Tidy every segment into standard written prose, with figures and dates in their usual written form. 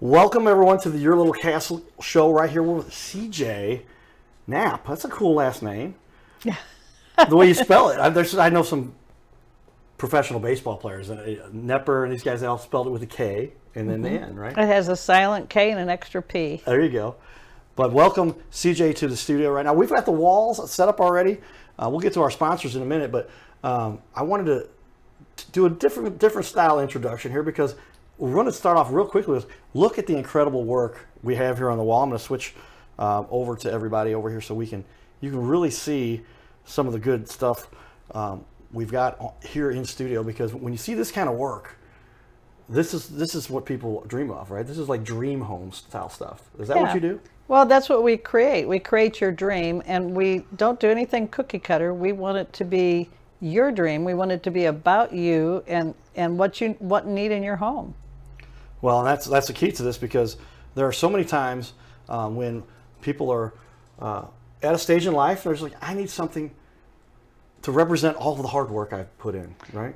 Welcome everyone to the Your Little Castle show right here with CJ Knapp. That's a cool last name. Yeah. The way you spell it. I know some professional baseball players, Nepper and these guys, they all spelled it with a K and then the N, right? It has a silent K and an extra P. There you go. But welcome CJ to the studio right now. We've got the walls set up already. We'll get to our sponsors in a minute, but I wanted to do a different style introduction here because we're going to start off real quickly with look at the incredible work we have here on the wall. I'm going to switch over to everybody over here so you can really see some of the good stuff we've got here in studio, because when you see this kind of work, this is what people dream of, right? This is like dream home style stuff. Is that what you do? Well, that's what we create. We create your dream, and we don't do anything cookie cutter. We want it to be your dream. We want it to be about you and what you need in your home. Well, and that's the key to this, because there are so many times when people are at a stage in life, there's like, I need something to represent all of the hard work I've put in, right?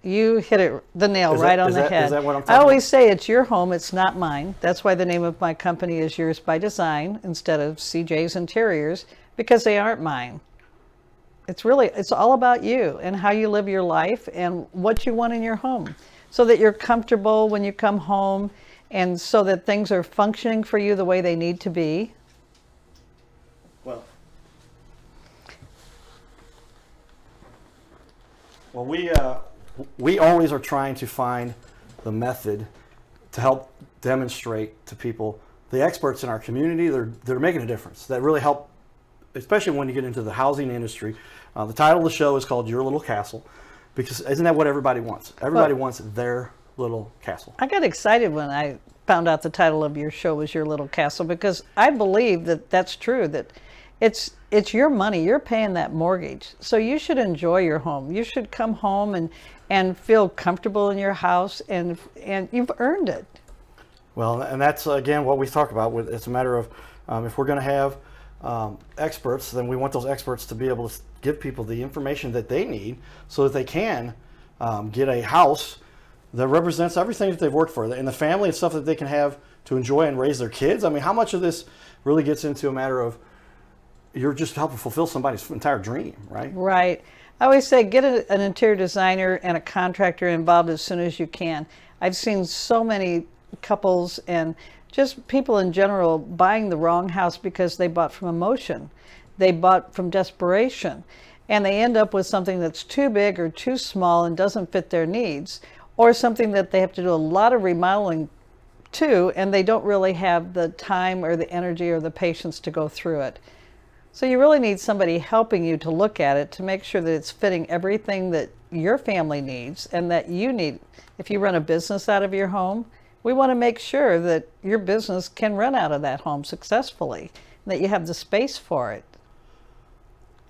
You hit the nail right on the head. Is that what I'm talking I always about? say it's your home, it's not mine. That's why the name of my company is Yours by Design instead of CJ's Interiors, because they aren't mine. It's all about you and how you live your life and what you want in your home, so that you're comfortable when you come home and so that things are functioning for you the way they need to be. Well, we always are trying to find the method to help demonstrate to people, the experts in our community, they're making a difference, that really help, especially when you get into the housing industry. The title of the show is called Your Little Castle, because isn't that what everybody wants? Everybody wants their little castle. I got excited when I found out the title of your show was Your Little Castle, because I believe that that's true, that it's your money. You're paying that mortgage. So you should enjoy your home. You should come home and feel comfortable in your house, and you've earned it. Well, and that's, again, what we talk about. It's a matter of if we're going to have experts, then we want those experts to be able to give people the information that they need so that they can get a house that represents everything that they've worked for, and the family and stuff that they can have to enjoy and raise their kids. I mean, how much of this really gets into a matter of you're just helping fulfill somebody's entire dream, right? Right. I always say get an interior designer and a contractor involved as soon as you can. I've seen so many couples and just people in general buying the wrong house because they bought from emotion. They bought from desperation, and they end up with something that's too big or too small and doesn't fit their needs, or something that they have to do a lot of remodeling to, and they don't really have the time or the energy or the patience to go through it. So you really need somebody helping you to look at it to make sure that it's fitting everything that your family needs and that you need. If you run a business out of your home, we want to make sure that your business can run out of that home successfully, and that you have the space for it.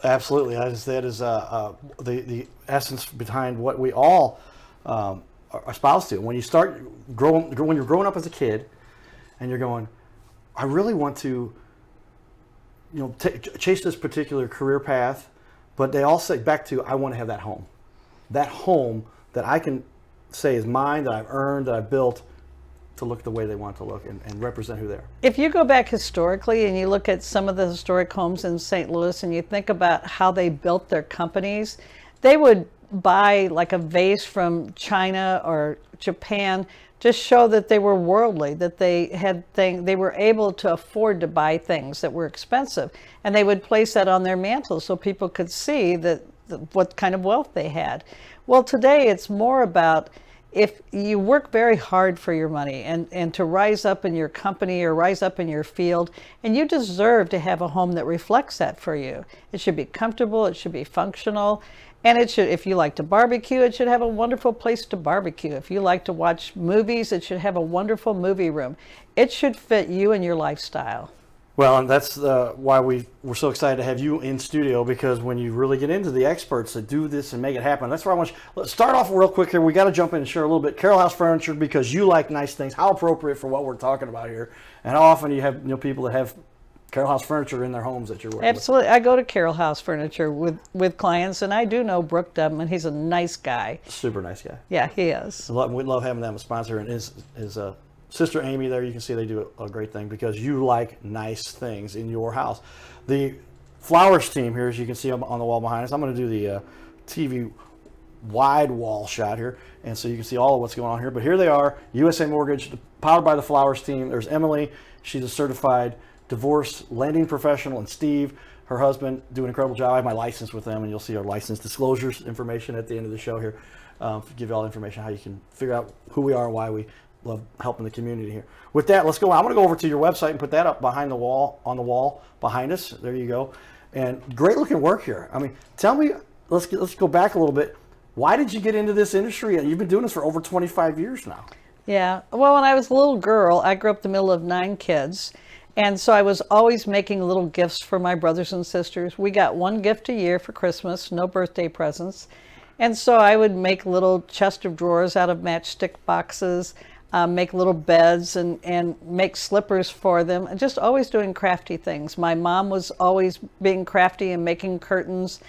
Absolutely. That is the essence behind what we all are espoused to. When you're growing up as a kid and you're going, I really want to chase this particular career path, but they all say back to, I want to have that home that I can say is mine, that I've earned, that I've built to look the way they want to look and represent who they are. If you go back historically and you look at some of the historic homes in St. Louis and you think about how they built their companies, they would buy like a vase from China or Japan, just show that they were worldly, that they were able to afford to buy things that were expensive, and they would place that on their mantle so people could see what kind of wealth they had. Well, today it's more about, if you work very hard for your money and to rise up in your company or rise up in your field, and you deserve to have a home that reflects that for you. It should be comfortable, it should be functional, and it should, if you like to barbecue, it should have a wonderful place to barbecue. If you like to watch movies, it should have a wonderful movie room. It should fit you and your lifestyle. Well, and that's why we're so excited to have you in studio, because when you really get into the experts that do this and make it happen, that's where I want you. Let's start off real quick here. We got to jump in and share a little bit. Carroll House Furniture, because you like nice things. How appropriate for what we're talking about here, and how often you have people that have Carroll House Furniture in their homes that you're working Absolutely. I go to Carroll House Furniture with clients, and I do know Brooke Dubman. He's a nice guy. Super nice guy. Yeah, he is. We love having them as a sponsor, and his Sister Amy there, you can see they do a great thing because you like nice things in your house. The flowers team here, as you can see on the wall behind us, I'm going to do the TV wide wall shot here, and so you can see all of what's going on here. But here they are, USA Mortgage, powered by the flowers team. There's Emily. She's a certified divorce lending professional, and Steve, her husband, do an incredible job. I have my license with them, and you'll see our license disclosures information at the end of the show here. Give you all the information how you can figure out who we are and why we love helping the community here. With that, let's go. I'm going to go over to your website and put that up behind the wall, on the wall behind us. There you go. And great looking work here. I mean, tell me, let's go back a little bit. Why did you get into this industry? You've been doing this for over 25 years now. Yeah. Well, when I was a little girl, I grew up in the middle of 9 kids. And so I was always making little gifts for my brothers and sisters. We got one gift a year for Christmas, no birthday presents. And so I would make little chest of drawers out of matchstick boxes, make little beds and make slippers for them, and just always doing crafty things. My mom was always being crafty and making curtains.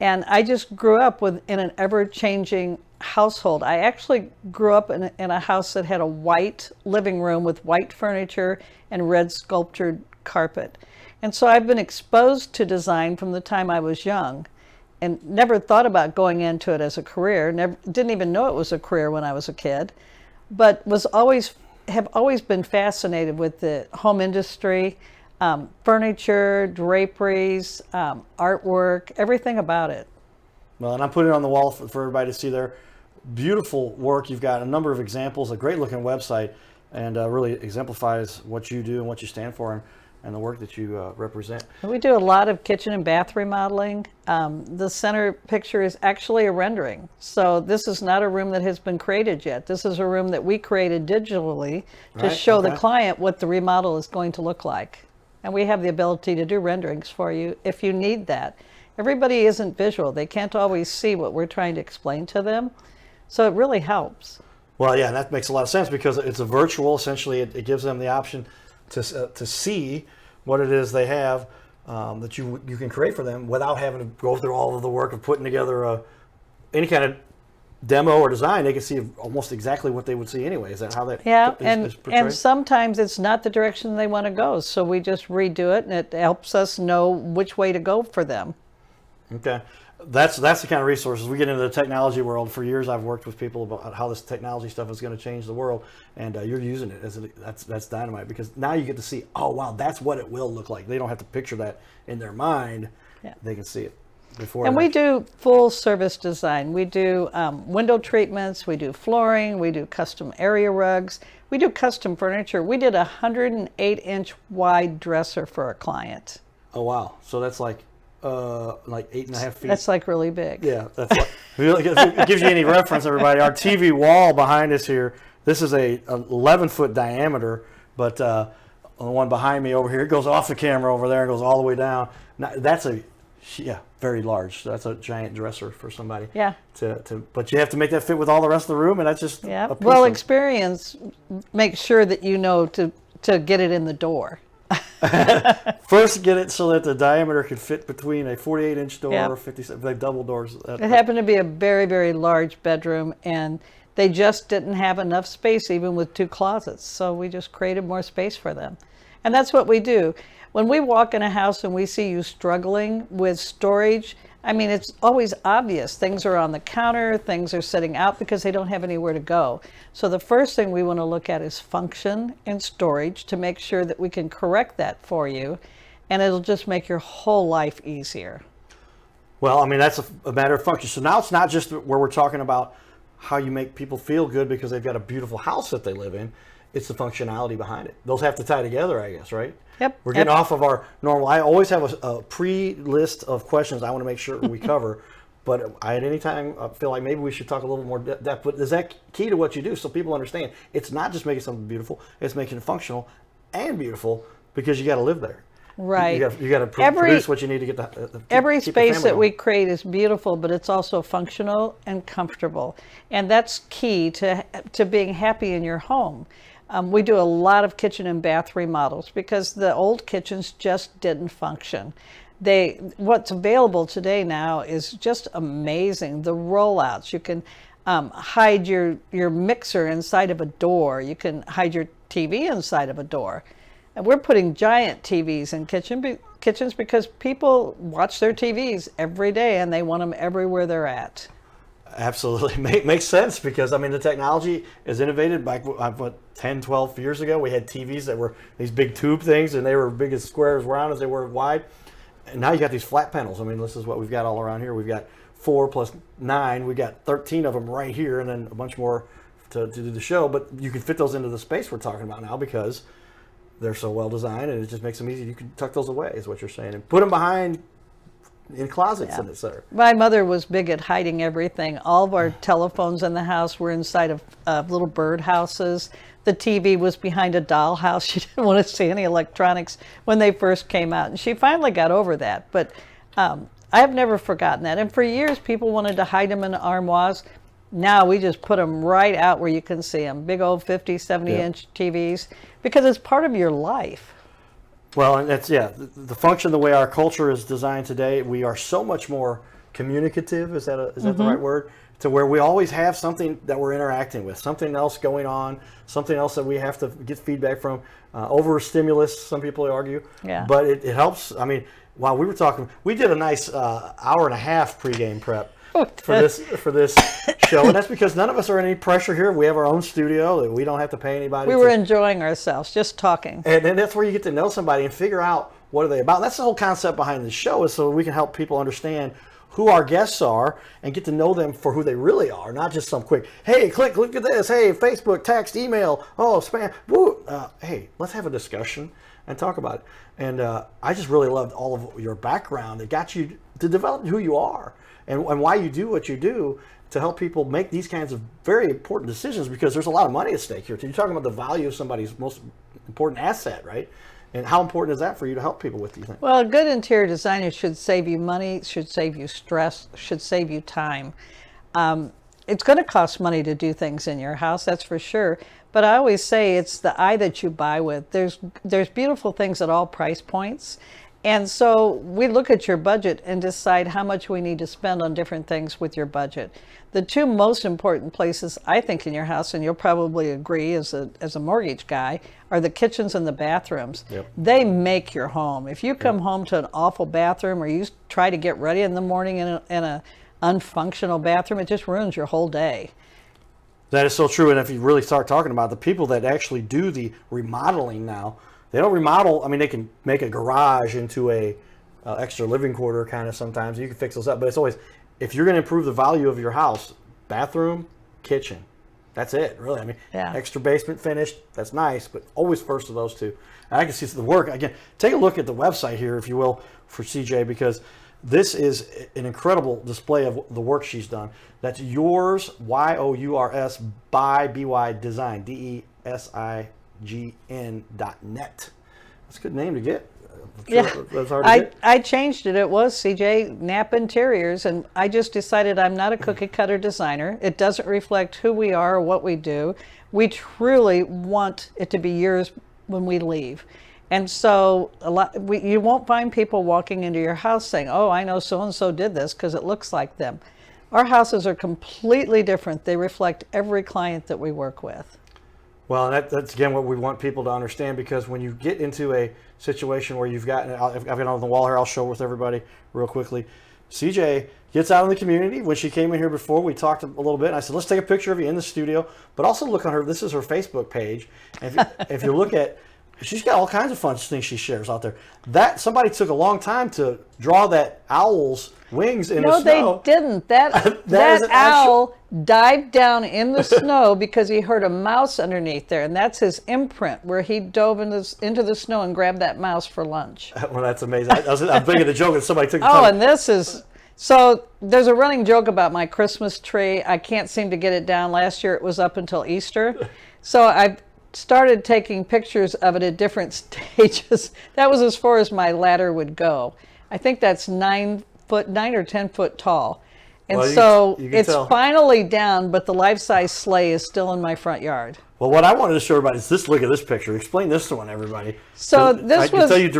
And I just grew up in an ever-changing household. I actually grew up in a house that had a white living room with white furniture and red sculptured carpet. And so I've been exposed to design from the time I was young and never thought about going into it as a career. Didn't even know it was a career when I was a kid, but have always been fascinated with the home industry. Furniture, draperies, artwork, everything about it. Well, and I'm putting it on the wall for everybody to see there. Beautiful work. You've got a number of examples, a great looking website, and really exemplifies what you do and what you stand for and the work that you represent. We do a lot of kitchen and bath remodeling. The center picture is actually a rendering. So this is not a room that has been created yet. This is a room that we created digitally to show the client what the remodel is going to look like. And we have the ability to do renderings for you if you need that. Everybody isn't visual. They can't always see what we're trying to explain to them. So it really helps. Well, yeah, and that makes a lot of sense because it's a virtual. Essentially, it gives them the option to see what it is they have that you can create for them without having to go through all of the work of putting together any kind of demo or design. They can see almost exactly what they would see anyway. Is that how that is portrayed? And sometimes it's not the direction they want to go, so we just redo it, and it helps us know which way to go for them. Okay, that's the kind of resources we get into the technology world. For years, I've worked with people about how this technology stuff is going to change the world, and you're using it that's dynamite because now you get to see, oh wow, that's what it will look like. They don't have to picture that in their mind; they can see it. And we do full service design. We do window treatments, we do flooring, we do custom area rugs, we do custom furniture. We did a 108-inch wide dresser for a client. Oh wow! So that's like 8.5 feet. That's like really big. Yeah, that's like, if it gives you any reference, everybody. Our TV wall behind us here. This is a 11-foot diameter, but the one behind me over here, it goes off the camera over there and goes all the way down. Now, that's very large. So that's a giant dresser for somebody. Yeah. But you have to make that fit with all the rest of the room, and that's just a piece well, experience makes sure that you know to get it in the door. First, get it so that the diameter can fit between a 48-inch door or 57. They have double doors. It happened to be a very, very large bedroom, and they just didn't have enough space, even with 2 closets. So we just created more space for them, and that's what we do. When we walk in a house and we see you struggling with storage, I mean, it's always obvious. Things are on the counter, things are sitting out because they don't have anywhere to go. So the first thing we want to look at is function and storage to make sure that we can correct that for you, and it'll just make your whole life easier. Well, I mean, that's a matter of function. So now it's not just where we're talking about how you make people feel good because they've got a beautiful house that they live in. It's the functionality behind it. Those have to tie together, I guess, right? Yep. We're getting off of our normal. I always have a pre-list of questions I want to make sure we cover. But at any time, I feel like maybe we should talk a little more depth. But is that key to what you do so people understand? It's not just making something beautiful. It's making it functional and beautiful because you got to live there. Right. You got to produce what you need to get every space that we create is beautiful, but it's also functional and comfortable. And that's key to being happy in your home. We do a lot of kitchen and bath remodels because the old kitchens just didn't function. What's available today now is just amazing. The rollouts, you can hide your mixer inside of a door. You can hide your TV inside of a door. And we're putting giant TVs in kitchens because people watch their TVs every day and they want them everywhere they're at. Absolutely. Makes sense because, I mean, the technology is innovated. Back, what, 10, 12 years ago, we had TVs that were these big tube things, and they were big as square as round as they were wide. And now you got these flat panels. I mean, this is what we've got all around here. We've got 4 plus 9. We got 13 of them right here, and then a bunch more to do the show. But you can fit those into the space we're talking about now because they're so well designed, and it just makes them easy. You can tuck those away, is what you're saying, and put them behind in closets and etc. My mother was big at hiding everything. All of our telephones in the house were inside of little bird houses. The TV was behind a doll house. She didn't want to see any electronics when they first came out, and she finally got over that. But I have never forgotten that. And for years, people wanted to hide them in armoires. Now we just put them right out where you can see them. Big old 50, 70-inch TVs, because it's part of your life. Well, and that's, the function, the way our culture is designed today, we are so much more communicative, is that the right word? To where we always have something that we're interacting with, something else going on, something else that we have to get feedback from. Over-stimulus, some people argue. Yeah. But it helps. I mean, while we were talking, we did a nice hour and a half pregame prep for this show, and that's because none of us are in any pressure here. We have our own studio. We don't have to pay anybody. We were enjoying ourselves, just talking. And then that's where you get to know somebody and figure out what are they about. That's the whole concept behind the show, is so we can help people understand who our guests are and get to know them for who they really are, not just some quick, hey, click, look at this, hey, Facebook, text, email, oh, spam, woo. Hey, let's have a discussion and talk about it. And I just really loved all of your background that got you to develop who you are and why you do what you do to help people make these kinds of very important decisions, because there's a lot of money at stake here. You're talking about the value of somebody's most important asset, right? And how important is that for you to help people with, do you think? Well, a good interior designer should save you money, should save you stress, should save you time. It's going to cost money to do things in your house, that's for sure. But I always say it's the eye that you buy with. There's beautiful things at all price points. And so we look at your budget and decide how much we need to spend on different things with your budget. The two most important places, I think, in your house, and you'll probably agree as a mortgage guy, are the kitchens and the bathrooms. Yep. They make your home. If you come home to an awful bathroom, or you try to get ready in the morning in a unfunctional bathroom, it just ruins your whole day. That is so true. And if you really start talking about the people that actually do the remodeling now, they don't remodel. I mean, they can make a garage into a extra living quarter kind of sometimes. You can fix those up. But it's always, if you're going to improve the value of your house, bathroom, kitchen. That's it, really. I mean, extra basement finished, that's nice, but always first of those two. And I can see the work. Again, take a look at the website here, if you will, for CJ, because this is an incredible display of the work she's done. That's yours, YOURS, by BY Design, DESIGN.net. That's a good name to get. That's hard to get. I changed it. It was CJ Knapp Interiors, and I just decided I'm not a cookie cutter designer. It doesn't reflect who we are or what we do. We truly want it to be yours when we leave. And so you won't find people walking into your house saying, oh, I know so-and-so did this because it looks like them. Our houses are completely different. They reflect every client that we work with. Well, that's again what we want people to understand, because when you get into a situation where you've got, I've got it on the wall here, I'll show with everybody real quickly. CJ gets out in the community. When she came in here before, we talked a little bit, and I said, let's take a picture of you in the studio, but also look on her, this is her Facebook page. And if you look at, she's got all kinds of fun things she shares out there. That somebody took a long time to draw that owl's wings in the snow. No, they didn't. That owl dived down in the snow because he heard a mouse underneath there, and that's his imprint, where he dove into the snow and grabbed that mouse for lunch. Well, that's amazing. I'm thinking the joke that somebody took the time. Oh, and this is... So there's a running joke about my Christmas tree. I can't seem to get it down. Last year it was up until Easter. So I've started taking pictures of it at different stages. That was as far as my ladder would go. I think that's 9 or 10 foot tall. And well, so it's finally down, but the life-size sleigh is still in my front yard. Well, what I wanted to show everybody is this. Look at this picture. Explain this to everybody. So I can tell you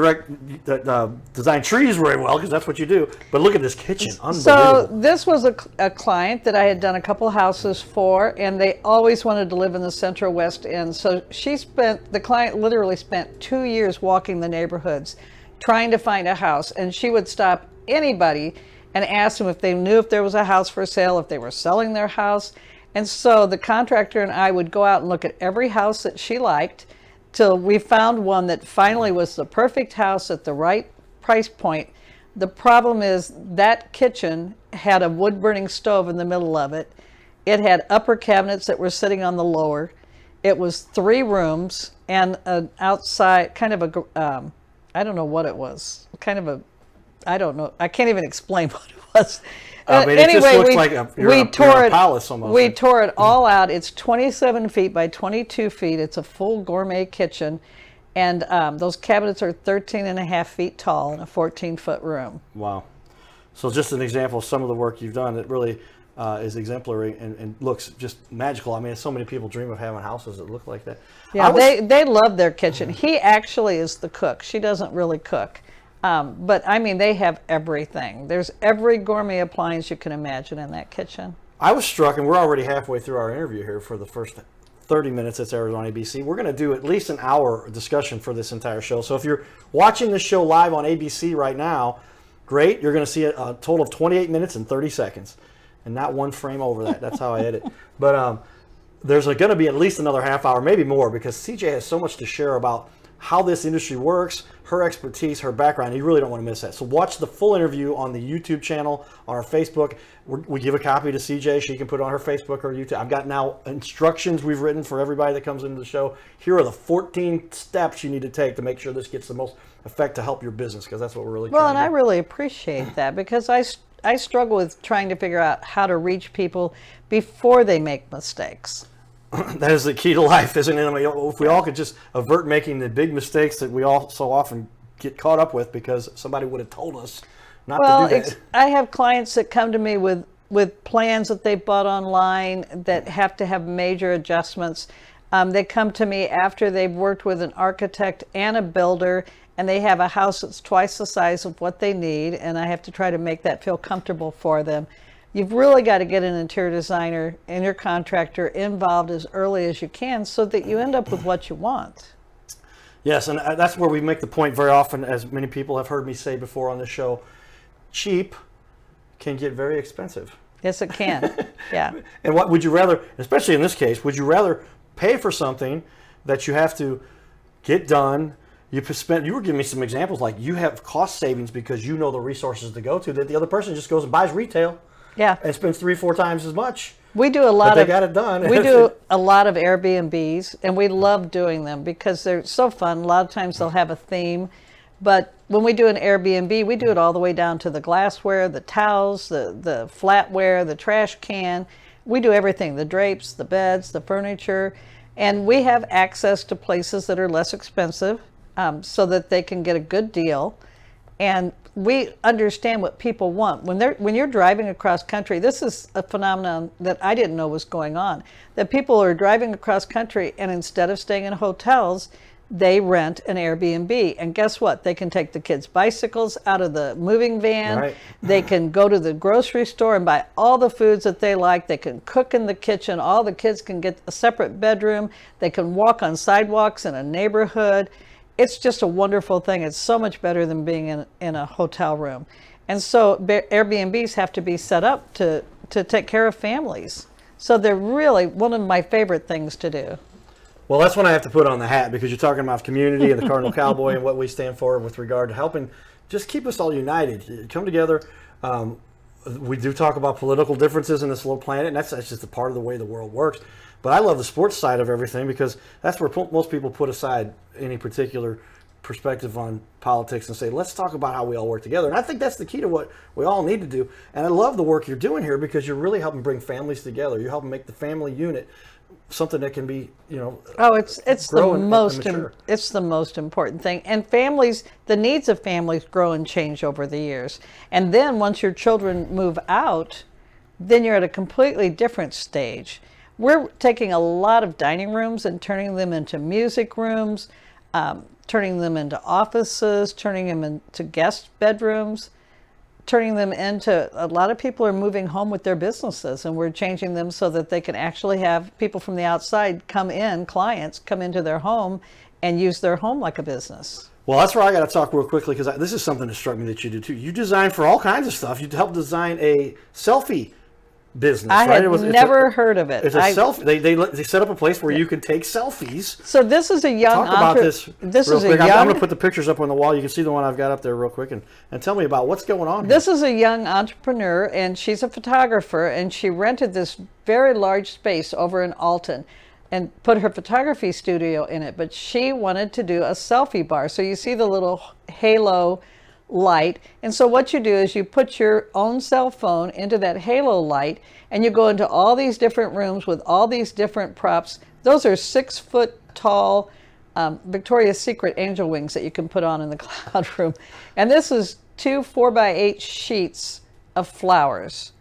design trees very well because that's what you do. But look at this kitchen. Unbelievable. So this was a client that I had done a couple houses for, and they always wanted to live in the Central West End. So the client literally spent 2 years walking the neighborhoods trying to find a house, and she would stop anybody and ask them if they knew if there was a house for sale, if they were selling their house. And so the contractor and I would go out and look at every house that she liked till we found one that finally was the perfect house at the right price point. The problem is that kitchen had a wood burning stove in the middle of it. It had upper cabinets that were sitting on the lower. It was 3 rooms and an outside kind of a, I don't know what it was, I don't know. I can't even explain what it was. It Anyway, just looks like you're in a palace almost. We tore it all out. It's 27 feet by 22 feet. It's a full gourmet kitchen. And those cabinets are 13 and a half feet tall in a 14-foot room. Wow. So just an example of some of the work you've done that really is exemplary and looks just magical. I mean, so many people dream of having houses that look like that. Yeah, they love their kitchen. He actually is the cook. She doesn't really cook. But I mean, they have everything. There's every gourmet appliance you can imagine in that kitchen. I was struck, and we're already halfway through our interview here for the first 30 minutes that's aired on ABC. We're going to do at least an hour discussion for this entire show. So if you're watching the show live on ABC right now, great. You're going to see a total of 28 minutes and 30 seconds. And not one frame over that. That's how I edit. But there's going to be at least another half hour, maybe more, because CJ has so much to share about how this industry works, her expertise, her background. You really don't want to miss that. So watch the full interview on the YouTube channel, on our Facebook. We give a copy to CJ. She can put it on her Facebook or YouTube. I've got now instructions we've written for everybody that comes into the show. Here are the 14 steps you need to take to make sure this gets the most effect to help your business, because that's what we're really trying to do. Well, and I really appreciate that, because I struggle with trying to figure out how to reach people before they make mistakes. That is the key to life, isn't it? I mean, if we all could just avert making the big mistakes that we all so often get caught up with because somebody would have told us not to do that. I have clients that come to me with plans that they bought online that have to have major adjustments. They come to me after they've worked with an architect and a builder, and they have a house that's twice the size of what they need, and I have to try to make that feel comfortable for them. You've really got to get an interior designer and your contractor involved as early as you can so that you end up with what you want. Yes, and that's where we make the point very often, as many people have heard me say before on the show, cheap can get very expensive. Yes, it can. Yeah. And what would you rather, especially in this case, would you rather pay for something that you have to get done? You were giving me some examples, like you have cost savings because you know the resources to go to, that the other person just goes and buys retail. Yeah. And spends 3-4 times as much. We do a lot they got it done. We do a lot of Airbnbs, and we love doing them because they're so fun. A lot of times they'll have a theme, but when we do an Airbnb, we do it all the way down to the glassware, the towels, the flatware, the trash can. We do everything, the drapes, the beds, the furniture, and we have access to places that are less expensive so that they can get a good deal. And we understand what people want. When you're driving across country, this is a phenomenon that I didn't know was going on, that people are driving across country and instead of staying in hotels, they rent an Airbnb. And guess what? They can take the kids' bicycles out of the moving van. Right. They can go to the grocery store and buy all the foods that they like. They can cook in the kitchen. All the kids can get a separate bedroom. They can walk on sidewalks in a neighborhood. It's just a wonderful thing. It's so much better than being in a hotel room. And so Airbnbs have to be set up to take care of families. So they're really one of my favorite things to do. Well, that's when I have to put on the hat, because you're talking about community and the Cardinal Cowboy and what we stand for with regard to helping just keep us all united. Come together. We do talk about political differences in this little planet, and that's just a part of the way the world works. But I love the sports side of everything, because that's where most people put aside any particular perspective on politics and say, let's talk about how we all work together. And I think that's the key to what we all need to do. And I love the work you're doing here, because you're really helping bring families together. You're helping make the family unit something that can be, it's the most important thing. And families, the needs of families grow and change over the years. And then once your children move out, then you're at a completely different stage. We're taking a lot of dining rooms and turning them into music rooms, turning them into offices, turning them into guest bedrooms, turning them into, a lot of people are moving home with their businesses, and we're changing them so that they can actually have people from the outside come in, clients come into their home and use their home like a business. Well, that's where I got to talk real quickly, because this is something that struck me that you do too. You design for all kinds of stuff. You helped design a selfie business. I right? had never heard of it. It's a selfie. They set up a place where you can take selfies. So this is a young Talk about this real quick. I'm going to put the pictures up on the wall. You can see the one I've got up there real quick, and tell me about what's going on. This is a young entrepreneur, and she's a photographer, and she rented this very large space over in Alton and put her photography studio in it. But she wanted to do a selfie bar. So you see the little halo light, and so what you do is you put your own cell phone into that halo light, and you go into all these different rooms with all these different props. Those are 6-foot tall Victoria's Secret angel wings that you can put on in the cloud room, and this is 2 4x8 sheets of flowers.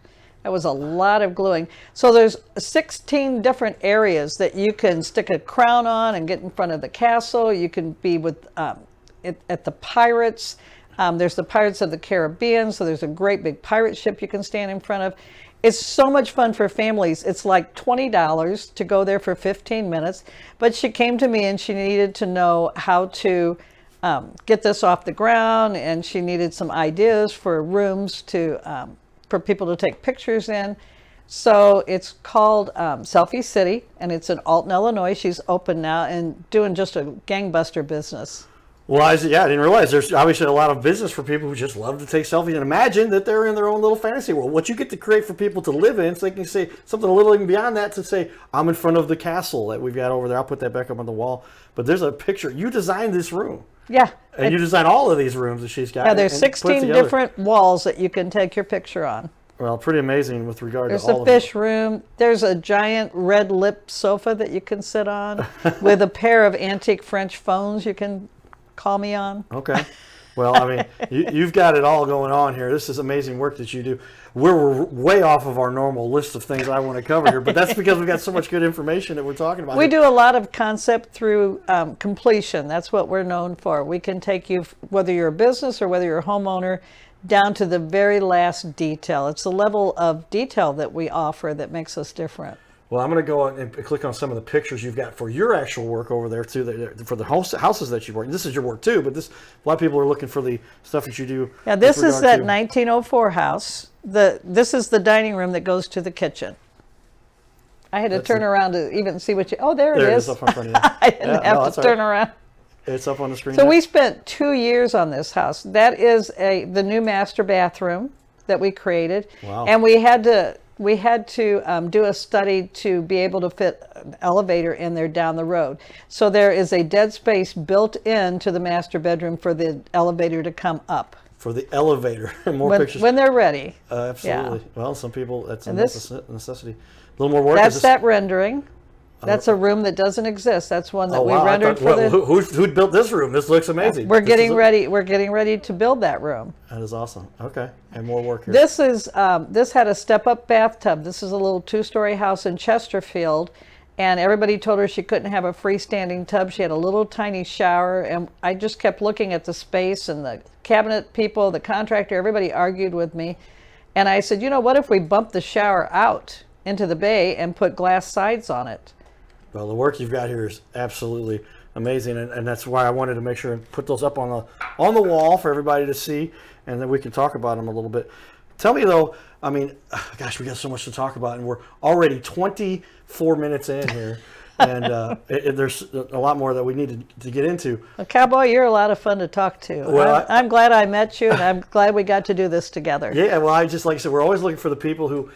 That was a lot of gluing. So there's 16 different areas that you can stick a crown on and get in front of the castle. You can be with at the pirates. There's the Pirates of the Caribbean, so there's a great big pirate ship you can stand in front of. It's so much fun for families. It's like $20 to go there for 15 minutes. But she came to me and she needed to know how to get this off the ground, and she needed some ideas for rooms to for people to take pictures in. So it's called Selfie City, and it's in Alton, Illinois. She's open now and doing just a gangbuster business. Well, I didn't realize there's obviously a lot of business for people who just love to take selfies and imagine that they're in their own little fantasy world. What you get to create for people to live in, so they can say something a little even beyond that, to say, I'm in front of the castle that we've got over there. I'll put that back up on the wall. But there's a picture. You designed this room. Yeah. And you designed all of these rooms that she's got. Yeah, there's 16 different walls that you can take your picture on. Well, pretty amazing with regard to all of them. There's a fish room. There's a giant red lip sofa that you can sit on with a pair of antique French phones you can call me on. Okay. Well, I mean, you've got it all going on here. This is amazing work that you do. We're way off of our normal list of things I want to cover here, but that's because we've got so much good information that we're talking about. We do a lot of concept through completion. That's what we're known for. We can take you, whether you're a business or whether you're a homeowner, down to the very last detail. It's the level of detail that we offer that makes us different. Well, I'm going to go and click on some of the pictures you've got for your actual work over there too, for the houses that you work. This is your work too, but a lot of people are looking for the stuff that you do. Yeah, this is that 1904 house. This is the dining room that goes to the kitchen. I had to turn around to even see what you. Oh, there it is. Up in front of you. I didn't have to turn around. It's up on the screen. So we spent 2 years on this house. That is the new master bathroom that we created. Wow. And we had to do a study to be able to fit an elevator in there down the road. So there is a dead space built into the master bedroom for the elevator to come up. For the elevator. More pictures. When they're ready. Absolutely. Yeah. Well, some people, that's a necessity. A little more work. That's that rendering. That's a room that doesn't exist. That's one that we rendered for the. Who built this room? This looks amazing. We're getting ready. We're getting ready to build that room. That is awesome. Okay, and more work here. This had a step-up bathtub. This is a little 2-story house in Chesterfield, and everybody told her she couldn't have a freestanding tub. She had a little tiny shower, and I just kept looking at the space, and the cabinet people, the contractor, everybody argued with me, and I said, you know, what if we bump the shower out into the bay and put glass sides on it? Well, the work you've got here is absolutely amazing, and that's why I wanted to make sure and put those up on the wall for everybody to see, and then we can talk about them a little bit. Tell me though, I mean, gosh, we got so much to talk about, and we're already 24 minutes in here, and there's a lot more that we need to get into. Well, Cowboy, you're a lot of fun to talk to. Well, I'm glad I met you, and I'm glad we got to do this together. Yeah, well, like I said, we're always looking for the people who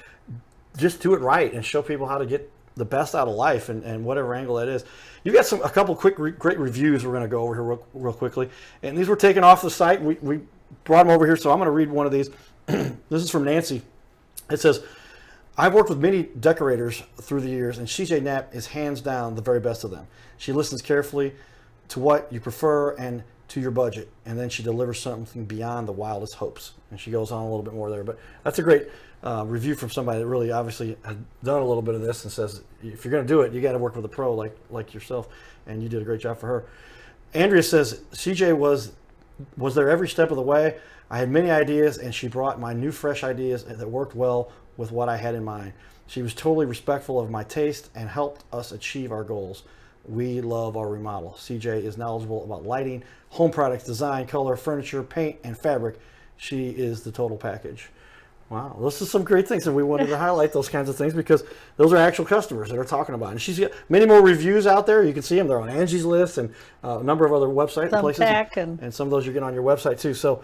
just do it right and show people how to get the best out of life, and whatever angle that is. You've got a couple quick great reviews we're going to go over here real quickly, and these were taken off the site. We brought them over here, so I'm going to read one of these. This is from Nancy. It says, I've worked with many decorators through the years, and CJ Knapp is hands down the very best of them. She listens carefully to what you prefer and to your budget. And then she delivers something beyond the wildest hopes. And she goes on a little bit more there. But that's a great review from somebody that really obviously has done a little bit of this and says, if you're going to do it, you got to work with a pro like yourself. And you did a great job for her. Andrea says, CJ was there every step of the way. I had many ideas, and she brought my new, fresh ideas that worked well with what I had in mind. She was totally respectful of my taste and helped us achieve our goals. We love our remodel. CJ is knowledgeable about lighting, home products, design, color, furniture, paint, and fabric. She is the total package. Wow, those are some great things, and we wanted to highlight those kinds of things because those are actual customers that are talking about it. And she's got many more reviews out there. You can see them. They're on Angie's List and a number of other websites and places. And some of those you get on your website too. So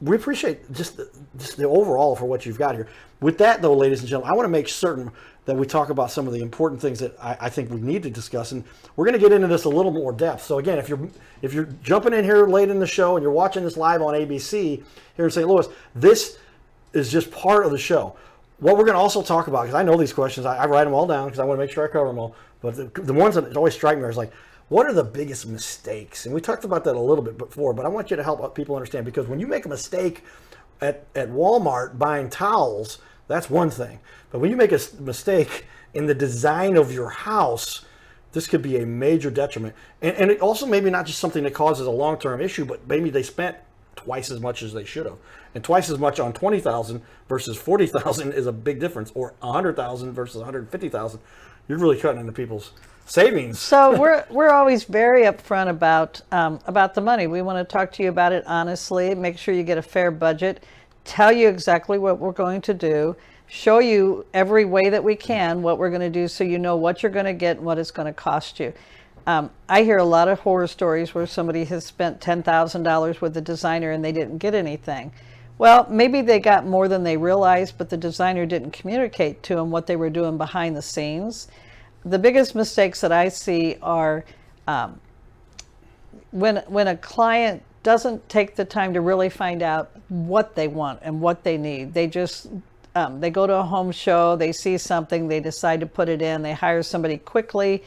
we appreciate just the overall for what you've got here. With that, though, ladies and gentlemen, I want to make certain that we talk about some of the important things that I think we need to discuss, and we're going to get into this a little more depth. So again, if you're jumping in here late in the show and you're watching this live on ABC here in St. Louis, this is just part of the show. What we're going to also talk about, because I know these questions, I write them all down because I want to make sure I cover them all, but the ones that always strike me are like, what are the biggest mistakes? And we talked about that a little bit before, but I want you to help people understand, because when you make a mistake at Walmart buying towels, that's one thing. But when you make a mistake in the design of your house, this could be a major detriment. And it also maybe not just something that causes a long-term issue, but maybe they spent twice as much as they should have. And twice as much on $20,000 versus $40,000 is a big difference, or $100,000 versus $150,000. You're really cutting into people's savings. So we're always very upfront about the money. We want to talk to you about it honestly, make sure you get a fair budget, tell you exactly what we're going to do, show you every way that we can what we're going to do, so you know what you're going to get and what it's going to cost you. I hear a lot of horror stories where somebody has spent $10,000 with a designer and they didn't get anything. Well, maybe they got more than they realized, but the designer didn't communicate to them what they were doing behind the scenes. The biggest mistakes that I see are when a client doesn't take the time to really find out what they want and what they need. They just they go to a home show, they see something, they decide to put it in, they hire somebody quickly,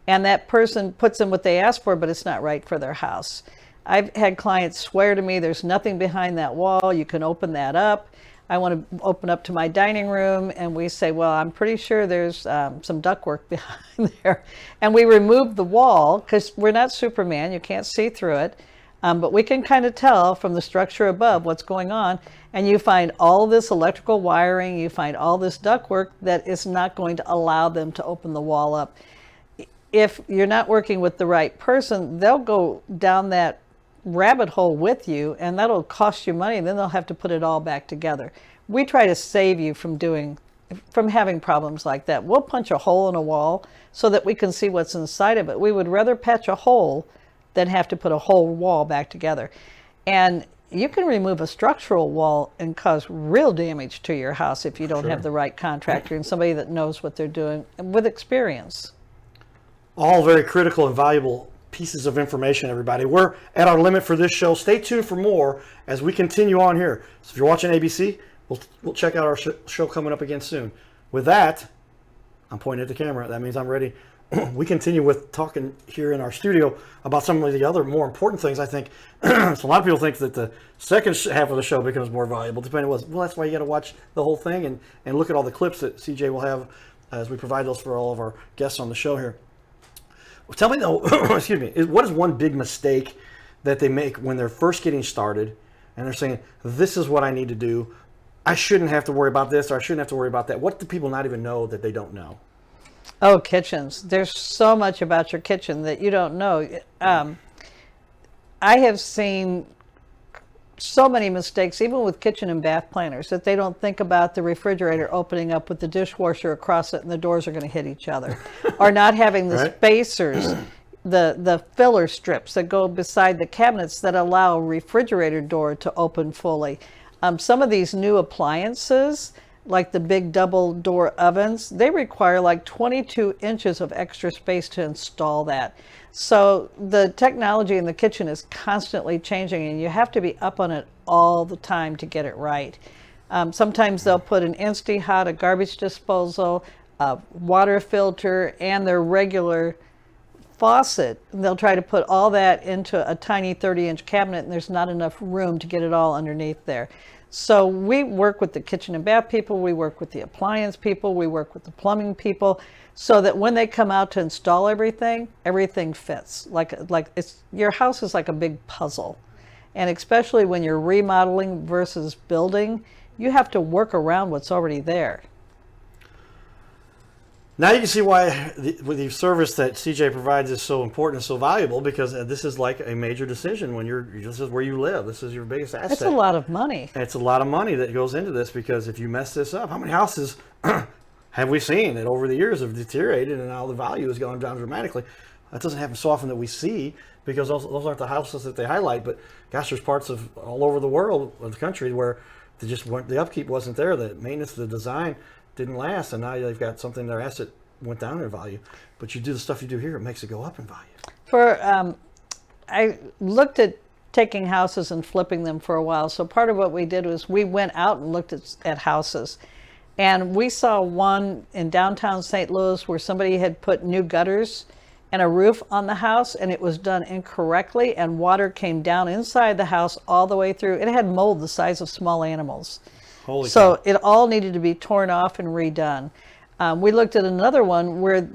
and that person puts in what they asked for, but it's not right for their house. I've had clients swear to me, there's nothing behind that wall, you can open that up. I want to open up to my dining room, and we say, well, I'm pretty sure there's some ductwork behind there. And we remove the wall, because we're not Superman, you can't see through it, but we can kind of tell from the structure above what's going on, and you find all this electrical wiring, you find all this ductwork that is not going to allow them to open the wall up. If you're not working with the right person, they'll go down that rabbit hole with you, and that'll cost you money, and then they'll have to put it all back together. We try to save you from having problems like that. We'll punch a hole in a wall so that we can see what's inside of it. We would rather patch a hole than have to put a whole wall back together. And you can remove a structural wall and cause real damage to your house if you don't have the right contractor and somebody that knows what they're doing with experience. All very critical and valuable pieces of information, everybody. We're at our limit for this show. Stay tuned for more as we continue on here. So if you're watching ABC, we'll check out our show coming up again soon. With that, I'm pointing at the camera. That means I'm ready. We continue with talking here in our studio about some of the other more important things, I think. So a lot of people think that the second half of the show becomes more valuable, depending on what. Well, that's why you got to watch the whole thing and look at all the clips that CJ will have as we provide those for all of our guests on the show here. Well, tell me though, excuse me, what is one big mistake that they make when they're first getting started and they're saying, this is what I need to do. I shouldn't have to worry about this, or I shouldn't have to worry about that. What do people not even know that they don't know? Oh, kitchens. There's so much about your kitchen that you don't know. I have seen so many mistakes, even with kitchen and bath planners, that they don't think about the refrigerator opening up with the dishwasher across it and the doors are going to hit each other. Or not having the spacers, the filler strips that go beside the cabinets that allow a refrigerator door to open fully. Some of these new appliances, like the big double door ovens, they require like 22 inches of extra space to install that. So the technology in the kitchen is constantly changing, and you have to be up on it all the time to get it right. Sometimes they'll put an Insta-Hot, a garbage disposal, a water filter, and their regular faucet, they'll try to put all that into a tiny 30-inch cabinet, and there's not enough room to get it all underneath there. So we work with the kitchen and bath people, we work with the appliance people, we work with the plumbing people, so that when they come out to install everything, everything fits. Like it's, your house is like a big puzzle. And especially when you're remodeling versus building, you have to work around what's already there. Now you can see why the service that CJ provides is so important and so valuable, because this is like a major decision when this is where you live. This is your biggest asset. It's a lot of money. And it's a lot of money that goes into this, because if you mess this up, how many houses have we seen that over the years have deteriorated and now the value has gone down dramatically? That doesn't happen so often that we see, because those aren't the houses that they highlight. But gosh, there's parts of all over the world, of the country, where the upkeep wasn't there, the maintenance, the design didn't last, and now they've got something, their asset went down in value. But you do the stuff you do here, it makes it go up in value. I looked at taking houses and flipping them for a while. So part of what we did was we went out and looked at houses. And we saw one in downtown St. Louis where somebody had put new gutters and a roof on the house, and it was done incorrectly, and water came down inside the house all the way through. It had mold the size of small animals. Holy so cow. It all needed to be torn off and redone. We looked at another one where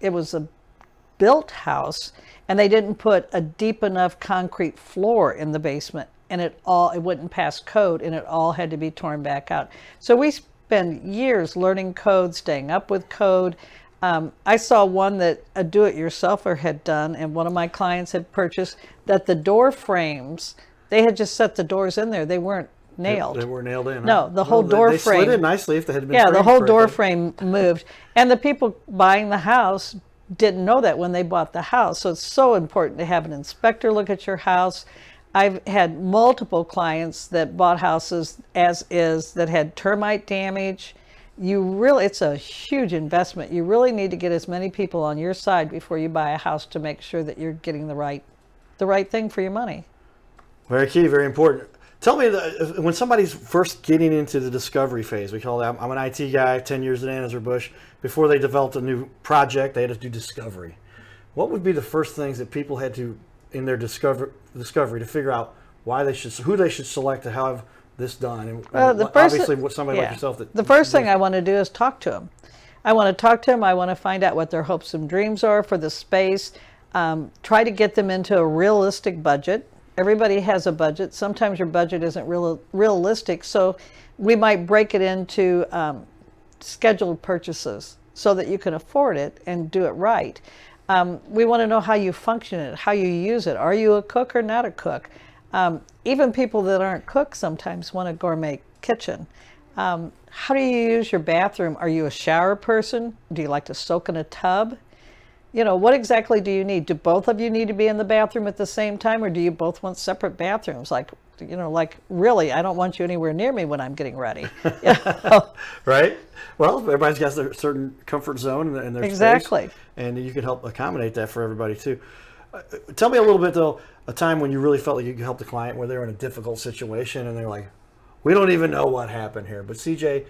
it was a built house, and they didn't put a deep enough concrete floor in the basement, and it wouldn't pass code, and it all had to be torn back out. So we spend years learning code, staying up with code. I saw one that a do-it-yourselfer had done, and one of my clients had purchased, that the door frames, they had just set the doors in there. They weren't nailed. They were nailed in. No, the whole door frame. They slid in nicely if they had been. Yeah, the whole framed door correctly. frame moved. And the people buying the house didn't know that when they bought the house. So it's so important to have an inspector look at your house. I've had multiple clients that bought houses as is that had termite damage. It's a huge investment. You really need to get as many people on your side before you buy a house to make sure that you're getting the right thing for your money. Very key, very important. Tell me, when somebody's first getting into the discovery phase, we call that, I'm an IT guy, 10 years at Anheuser-Busch, before they developed a new project, they had to do discovery. What would be the first things that people had to, in their discovery, to figure out who they should select to have this done? And obviously, somebody like yourself. The first thing I want to do is talk to them. I want to talk to them. I want to find out what their hopes and dreams are for the space. Try to get them into a realistic budget. Everybody has a budget. Sometimes your budget isn't realistic, so we might break it into scheduled purchases so that you can afford it and do it right. We want to know how you function it, how you use it. Are you a cook or not a cook? Even people that aren't cooks sometimes want a gourmet kitchen. How do you use your bathroom? Are you a shower person? Do you like to soak in a tub? What exactly do you need? Do both of you need to be in the bathroom at the same time, or do you both want separate bathrooms? Really, I don't want you anywhere near me when I'm getting ready. Right? Well, everybody's got their certain comfort zone in their exactly. space, and you can help accommodate that for everybody too. Tell me a little bit, though, a time when you really felt like you could help the client where they're in a difficult situation and they're like, we don't even know what happened here, but CJ,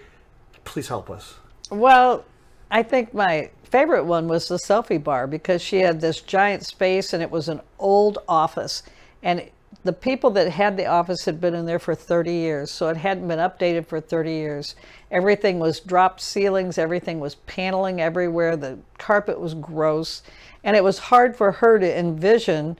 please help us. Well, I think my favorite one was the selfie bar, because she had this giant space and it was an old office, and the people that had the office had been in there for 30 years, so it hadn't been updated for 30 years. Everything was dropped ceilings, everything was paneling everywhere, the carpet was gross, and it was hard for her to envision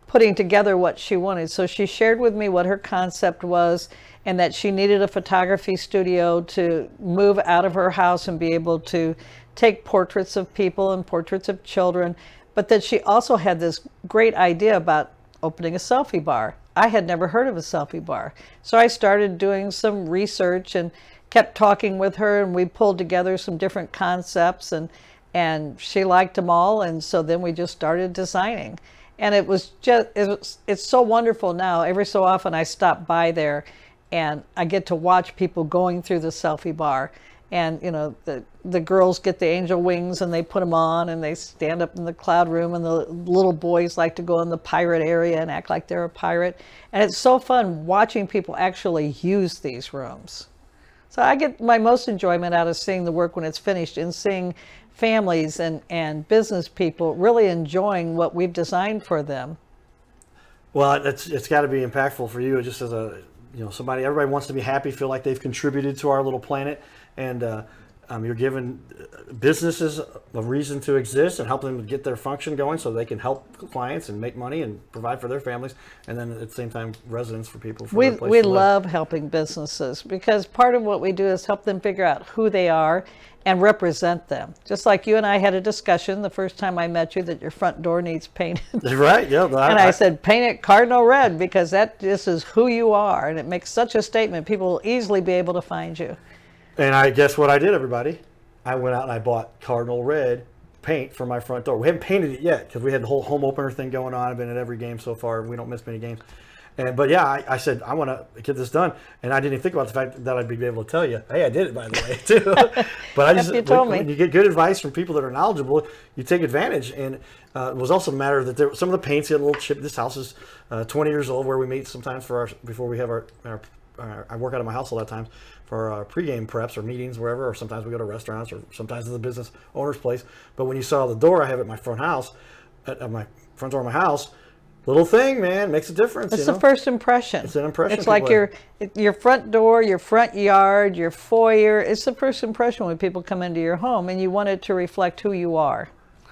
putting together what she wanted. So she shared with me what her concept was, and that she needed a photography studio to move out of her house and be able to take portraits of people and portraits of children, but that she also had this great idea about opening a selfie bar. I had never heard of a selfie bar. So I started doing some research and kept talking with her, and we pulled together some different concepts, and she liked them all, and so then we just started designing. And it's so wonderful now. Every so often I stop by there and I get to watch people going through the selfie bar. And the girls get the angel wings and they put them on, and they stand up in the cloud room, and the little boys like to go in the pirate area and act like they're a pirate. And it's so fun watching people actually use these rooms. So I get my most enjoyment out of seeing the work when it's finished, and seeing families and business people really enjoying what we've designed for them. Well, it's got to be impactful for you, just as somebody. Everybody wants to be happy, feel like they've contributed to our little planet, and you're giving businesses a reason to exist and help them get their function going, so they can help clients and make money and provide for their families, and then at the same time, residence for people. For their place We to live. love helping businesses because part of what we do is help them figure out who they are and represent them. Just like you and I had a discussion the first time I met you that your front door needs painted. Right? Yeah. And I said, paint it cardinal red because this is who you are. And it makes such a statement. People will easily be able to find you. And I guess what I did, everybody? I went out and I bought cardinal red paint for my front door. We haven't painted it yet because we had the whole home opener thing going on. I've been at every game so far. We don't miss many games. But yeah, I said, I want to get this done. And I didn't even think about the fact that I'd be able to tell you, hey, I did it, by the way, too. But I just, You told me. when you get good advice from people that are knowledgeable, you take advantage. And it was also a matter that some of the paints had a little chip. This house is 20 years old, where we meet sometimes before we have I work out of my house a lot of times for our pregame preps or meetings, wherever, or sometimes we go to restaurants, or sometimes to the business owner's place. But when you saw the door I have at my front house, at my front door of my house, little thing, man, makes a difference. It's the first impression. It's an impression. It's like your front door, your front yard, your foyer. It's the first impression when people come into your home, and you want it to reflect who you are.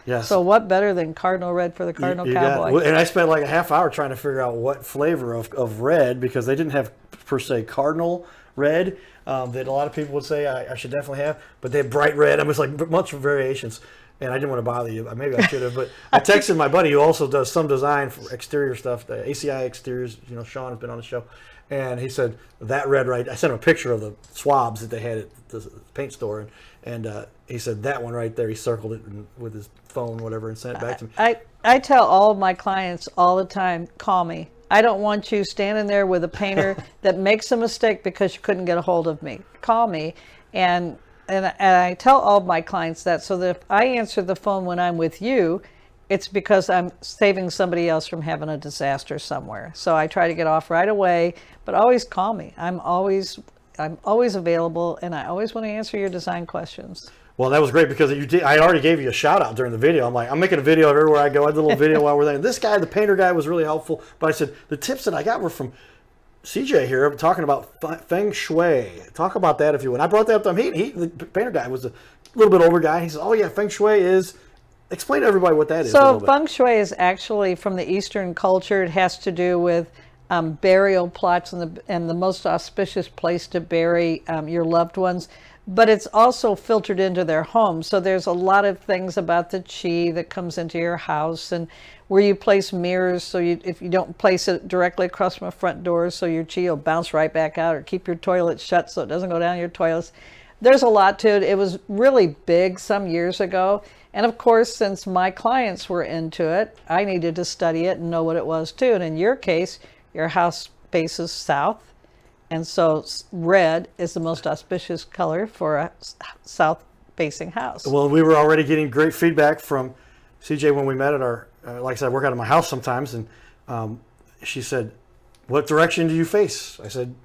Yes. So what better than cardinal red for the Cardinal Cowboy? And I spent like a half hour trying to figure out what flavor of red, because they didn't have per se cardinal red that a lot of people would say I should definitely have, but they have bright red. I was like much variations. And I didn't want to bother you. Maybe I should have, but I texted my buddy who also does some design for exterior stuff, the ACI exteriors. Sean has been on the show, and he said that red right. I sent him a picture of the swabs that they had at the paint store, and he said that one right there. He circled it with his phone, whatever, and sent it back to me. I tell all of my clients all the time, call me. I don't want you standing there with a painter that makes a mistake because you couldn't get a hold of me. Call me, and I tell all of my clients that, so that if I answer the phone when I'm with you, it's because I'm saving somebody else from having a disaster somewhere. So I try to get off right away, but always call me. I'm always available, and I always want to answer your design questions. Well, that was great because I already gave you a shout out during the video. I'm making a video of everywhere I go. I did a little video while we're there. This guy, the painter guy, was really helpful. But I said the tips that I got were from CJ here, talking about feng shui. Talk about that if you would. I brought that up to him. The painter guy was a little bit older guy. He said, "Oh yeah, feng shui is." Explain to everybody what that is. So feng shui is actually from the Eastern culture. It has to do with burial plots and the most auspicious place to bury your loved ones. But it's also filtered into their home. So there's a lot of things about the chi that comes into your house, and where you place mirrors. So if you don't place it directly across from a front door, so your chi will bounce right back out, or keep your toilet shut so it doesn't go down your toilets. There's a lot to it. It was really big some years ago. And of course, since my clients were into it, I needed to study it and know what it was too. And in your case, your house faces south. And so red is the most auspicious color for a south-facing house. Well, we were already getting great feedback from CJ when we met at our, like I said, I work out of my house sometimes, and she said, "What direction do you face?" I said,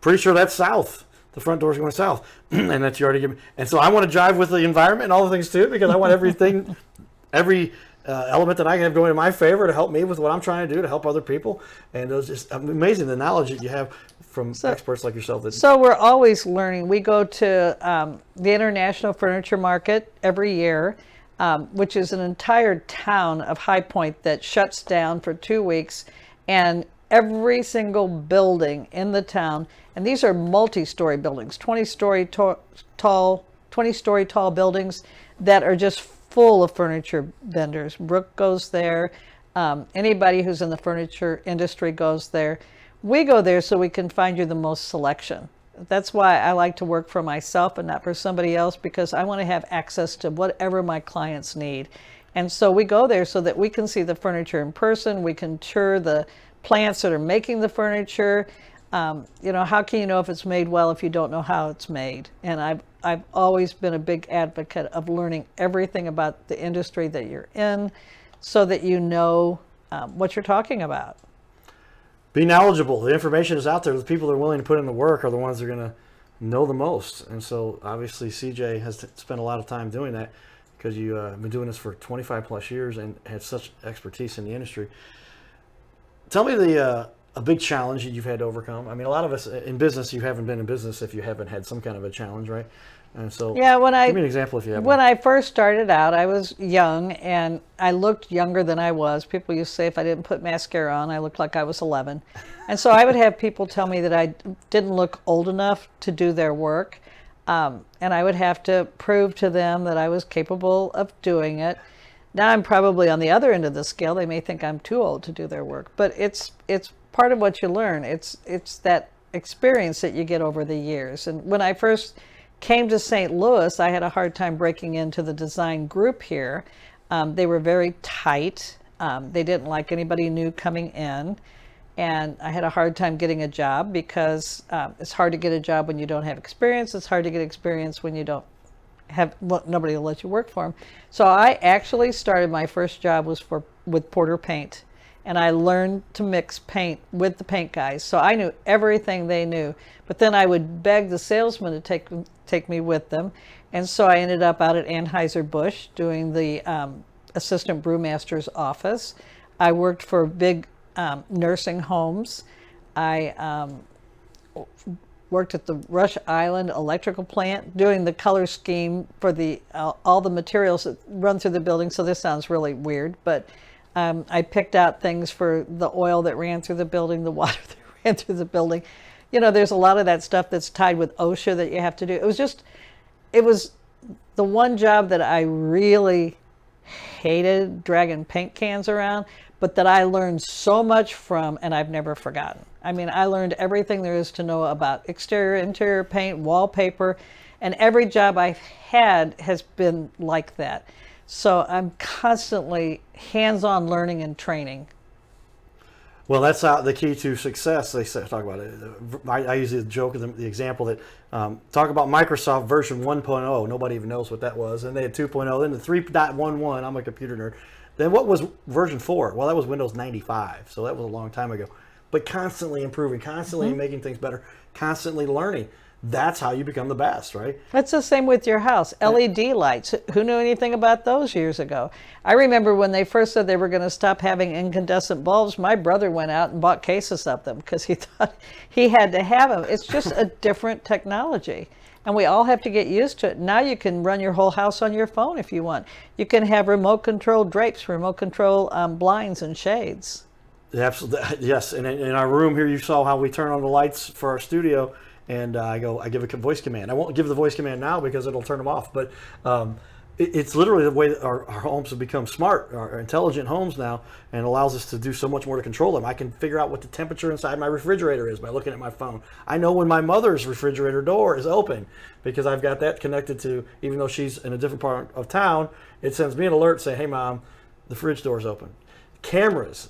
"Pretty sure that's south. The front door's going south." And that's you already give me. And so I want to drive with the environment and all the things too, because I want everything, every element that I can have going in my favor to help me with what I'm trying to do to help other people. And it was just amazing the knowledge that you have from experts like yourself. So we're always learning. We go to the International Furniture Market every year, which is an entire town of High Point that shuts down for 2 weeks, and every single building in the town, and these are multi-story buildings, 20-story tall buildings that are just full of furniture vendors. Brooke goes there. Anybody who's in the furniture industry goes there. We go there so we can find you the most selection. That's why I like to work for myself and not for somebody else, because I want to have access to whatever my clients need. And so we go there so that we can see the furniture in person. We can tour the plants that are making the furniture. How can you know if it's made well if you don't know how it's made? And I've always been a big advocate of learning everything about the industry that you're in, so that you know what you're talking about. Be knowledgeable. The information is out there. The people that are willing to put in the work are the ones that are going to know the most. And so obviously CJ has spent a lot of time doing that. because you have been doing this for 25 plus years and had such expertise in the industry. Tell me a big challenge that you've had to overcome. I mean, a lot of us in business, you haven't been in business if you haven't had some kind of a challenge, right? And so, Yeah, give me an example if you have when one. I first started out, I was young and I looked younger than I was. People used to say if I didn't put mascara on, I looked like I was 11. And so I would have people tell me that I didn't look old enough to do their work. And I would have to prove to them that I was capable of doing it. Now I'm probably on the other end of the scale. They may think I'm too old to do their work, but it's part of what you learn. It's that experience that you get over the years. And when I first came to St. Louis, I had a hard time breaking into the design group here. They were very tight. They didn't like anybody new coming in. And I had a hard time getting a job because it's hard to get a job when you don't have experience. It's hard to get experience when you don't have nobody to let you work for them. So I actually started, my first job was with Porter Paint. And I learned to mix paint with the paint guys. So I knew everything they knew. But then I would beg the salesman to take me with them. And so I ended up out at Anheuser-Busch doing the assistant brewmaster's office. I worked for big nursing homes. I worked at the Rush Island electrical plant doing the color scheme for all the materials that run through the building. So this sounds really weird, but I picked out things for the oil that ran through the building, the water that ran through the building. You know, there's a lot of that stuff that's tied with OSHA that you have to do. It was the one job that I really hated, dragging paint cans around, but that I learned so much from, and I've never forgotten. I mean, I learned everything there is to know about exterior, interior paint, wallpaper, and every job I've had has been like that. So I'm constantly hands-on learning and training. Well, that's the key to success. They talk about it. I use the joke, the example that talk about Microsoft version 1.0. Nobody even knows what that was. And they had 2.0, then the 3.11. I'm a computer nerd. Then what was version 4? Well, that was Windows 95. So that was a long time ago. But constantly improving, constantly making things better, constantly learning. That's how you become the best, right? That's the same with your house. LED lights. Who knew anything about those years ago? I remember when they first said they were going to stop having incandescent bulbs, my brother went out and bought cases of them because he thought he had to have them. It's just a different technology. And we all have to get used to it. Now you can run your whole house on your phone if you want. You can have remote control drapes, remote control blinds and shades. Absolutely, yes. And in our room here, you saw how we turn on the lights for our studio. And I give a voice command. I won't give the voice command now because it'll turn them off. But it's literally the way that our homes have become smart, our intelligent homes now, and allows us to do so much more to control them. I can figure out what the temperature inside my refrigerator is by looking at my phone. I know when my mother's refrigerator door is open because I've got that connected to, even though she's in a different part of town, it sends me an alert saying, hey, Mom, the fridge door's open. Cameras,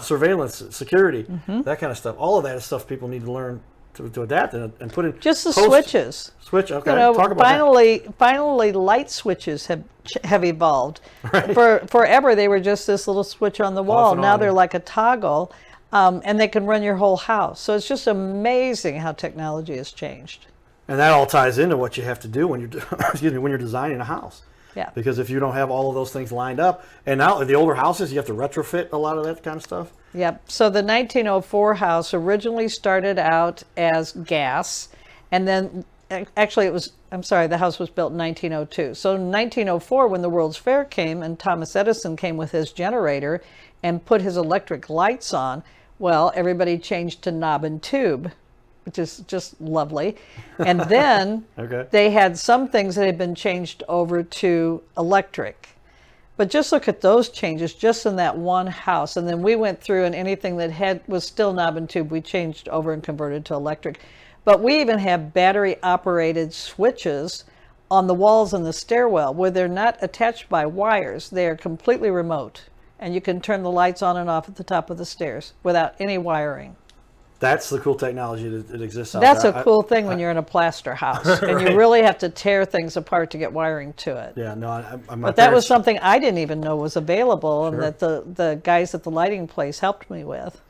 surveillance, security, that kind of stuff. All of that is stuff people need to learn to adapt and put in. Just the switches. Switch, okay. You know, talk about that. Finally, light switches have evolved. Right. Forever, they were just this little switch on the wall. Now they're like a toggle, and they can run your whole house. So it's just amazing how technology has changed. And that all ties into what you have to do when you're when you're designing a house. Yeah. Because if you don't have all of those things lined up, and now the older houses, you have to retrofit a lot of that kind of stuff. Yep. So the 1904 house originally started out as gas, and then actually the house was built in 1902. So in 1904, when the World's Fair came and Thomas Edison came with his generator and put his electric lights on, well, everybody changed to knob and tube, which is just lovely. And then they had some things that had been changed over to electric. But just look at those changes just in that one house. And then we went through, and anything that was still knob and tube, we changed over and converted to electric. But we even have battery operated switches on the walls in the stairwell where they're not attached by wires. They are completely remote. And you can turn the lights on and off at the top of the stairs without any wiring. That's the cool technology that exists out That's there. a cool thing when you're in a plaster house, and you really have to tear things apart to get wiring to it. Yeah, no, but that was something I didn't even know was available, and that the guys at the lighting place helped me with.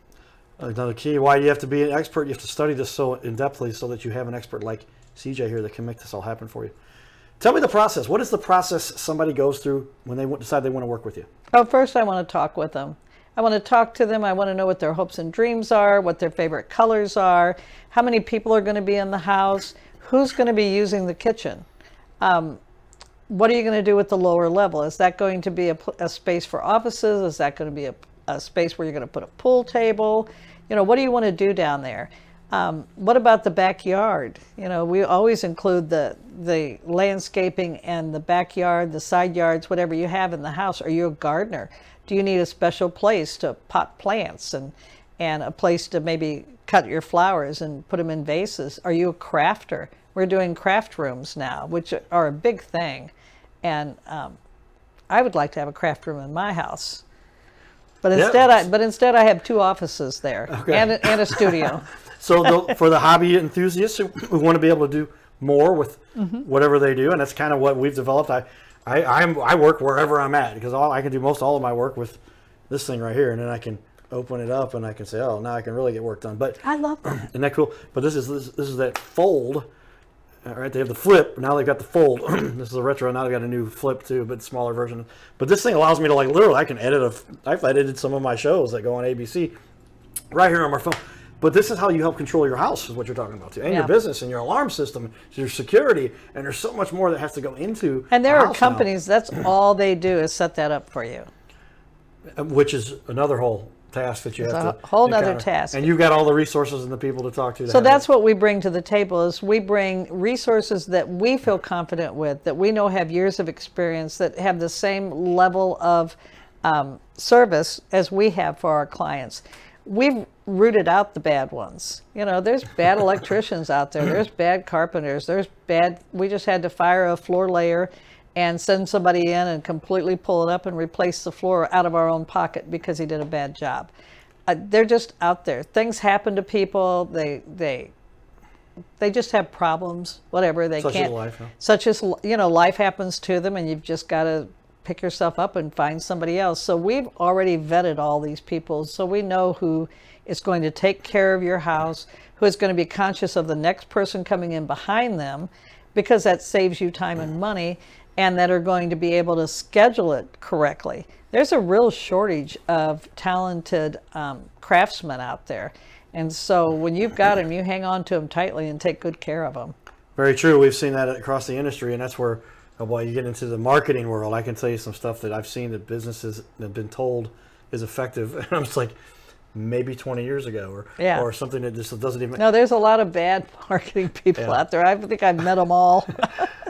Another key, why you have to be an expert, you have to study this so in-depthly so that you have an expert like CJ here that can make this all happen for you. Tell me the process. What is the process somebody goes through when they decide they want to work with you? Oh, first I want to talk with them. I want to talk to them. I want to know what their hopes and dreams are, what their favorite colors are, how many people are going to be in the house, who's going to be using the kitchen. What are you going to do with the lower level? Is that going to be a space for offices? Is that going to be a space where you're going to put a pool table? What do you want to do down there? What about the backyard? We always include the landscaping and the backyard, the side yards, whatever you have in the house. Are you a gardener? Do you need a special place to pot plants and a place to maybe cut your flowers and put them in vases? Are you a crafter? We're doing craft rooms now, which are a big thing. And I would like to have a craft room in my house. But instead, I have 2 offices there, okay. and a studio. So for the hobby enthusiasts who want to be able to do more with whatever they do, and that's kind of what we've developed. I work wherever I'm at because I can do all of my work with this thing right here, and then I can open it up and I can say, oh, now I can really get work done. But I love that. Isn't that cool? But this is that fold. All right, they have the flip. Now they've got the fold. This is a retro. Now they've got a new flip too, but smaller version. But this thing allows me to literally, I can edit I've edited some of my shows that go on ABC right here on my phone. But this is how you help control your house, is what you're talking about too, and your business, and your alarm system, your security, and there's so much more that has to go into. And there are companies that's all they do is set that up for you, which is another whole task that you have to. A whole other task. And you've got all the resources and the people to talk to. So that's what we bring to the table is we bring resources that we feel confident with, that we know have years of experience, that have the same level of service as we have for our clients. We've rooted out the bad ones. There's bad electricians out there. There's bad carpenters. We just had to fire a floor layer and send somebody in and completely pull it up and replace the floor out of our own pocket because he did a bad job. They're just out there. Things happen to people. They just have problems, whatever. They can't. Such as life, huh? Such as, life happens to them, and you've just got to pick yourself up and find somebody else. So we've already vetted all these people, so we know who is going to take care of your house, who is going to be conscious of the next person coming in behind them, because that saves you time and money, and that are going to be able to schedule it correctly. There's a real shortage of talented craftsmen out there. And so when you've got them, you hang on to them tightly and take good care of them. Very true. We've seen that across the industry, and that's where, oh boy, you get into the marketing world. I can tell you some stuff that I've seen that businesses have been told is effective. And I'm just like, maybe 20 years ago or something that just doesn't even. No, there's a lot of bad marketing people out there. I think I've met them all.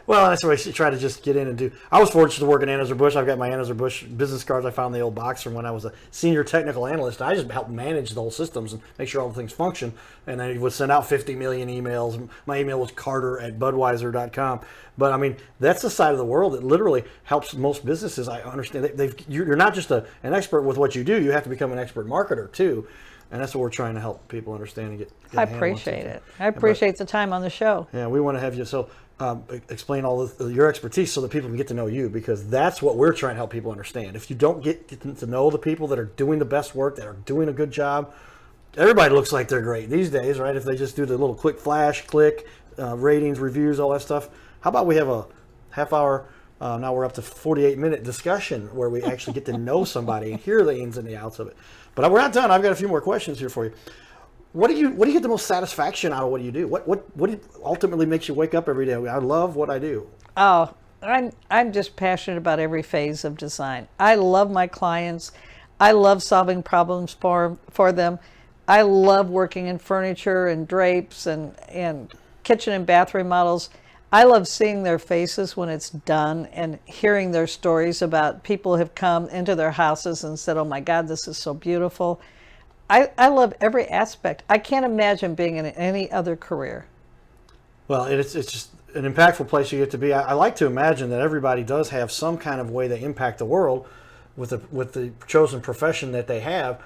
Well, that's what I try to just get in and do. I was fortunate to work at Anheuser-Busch. I've got my Anheuser-Busch business cards I found in the old box from when I was a senior technical analyst. I just helped manage the whole systems and make sure all the things function. And I would send out 50 million emails. My email was carter@budweiser.com. But I mean, that's the side of the world that literally helps most businesses. I understand you're not just an expert with what you do. You have to become an expert marketer too. And that's what we're trying to help people understand and get I appreciate it. I appreciate the time on the show. Yeah, we want to have you. So explain all your expertise so that people can get to know you, because that's what we're trying to help people understand. If you don't get to know the people that are doing the best work, that are doing a good job, everybody looks like they're great these days, right? If they just do the little quick flash, ratings, reviews, all that stuff. How about we have a half hour, now we're up to 48-minute discussion where we actually get to know somebody and hear the ins and the outs of it. But we're not done. I've got a few more questions here for you. What do you get the most satisfaction out of? What do you do? What ultimately makes you wake up every day? I love what I do. Oh, I'm just passionate about every phase of design. I love my clients. I love solving problems for them. I love working in furniture and drapes and kitchen and bathroom models. I love seeing their faces when it's done and hearing their stories about people who have come into their houses and said, oh my God, this is so beautiful. I love every aspect. I can't imagine being in any other career. Well, it's just an impactful place you get to be. I like to imagine that everybody does have some kind of way they impact the world with the chosen profession that they have.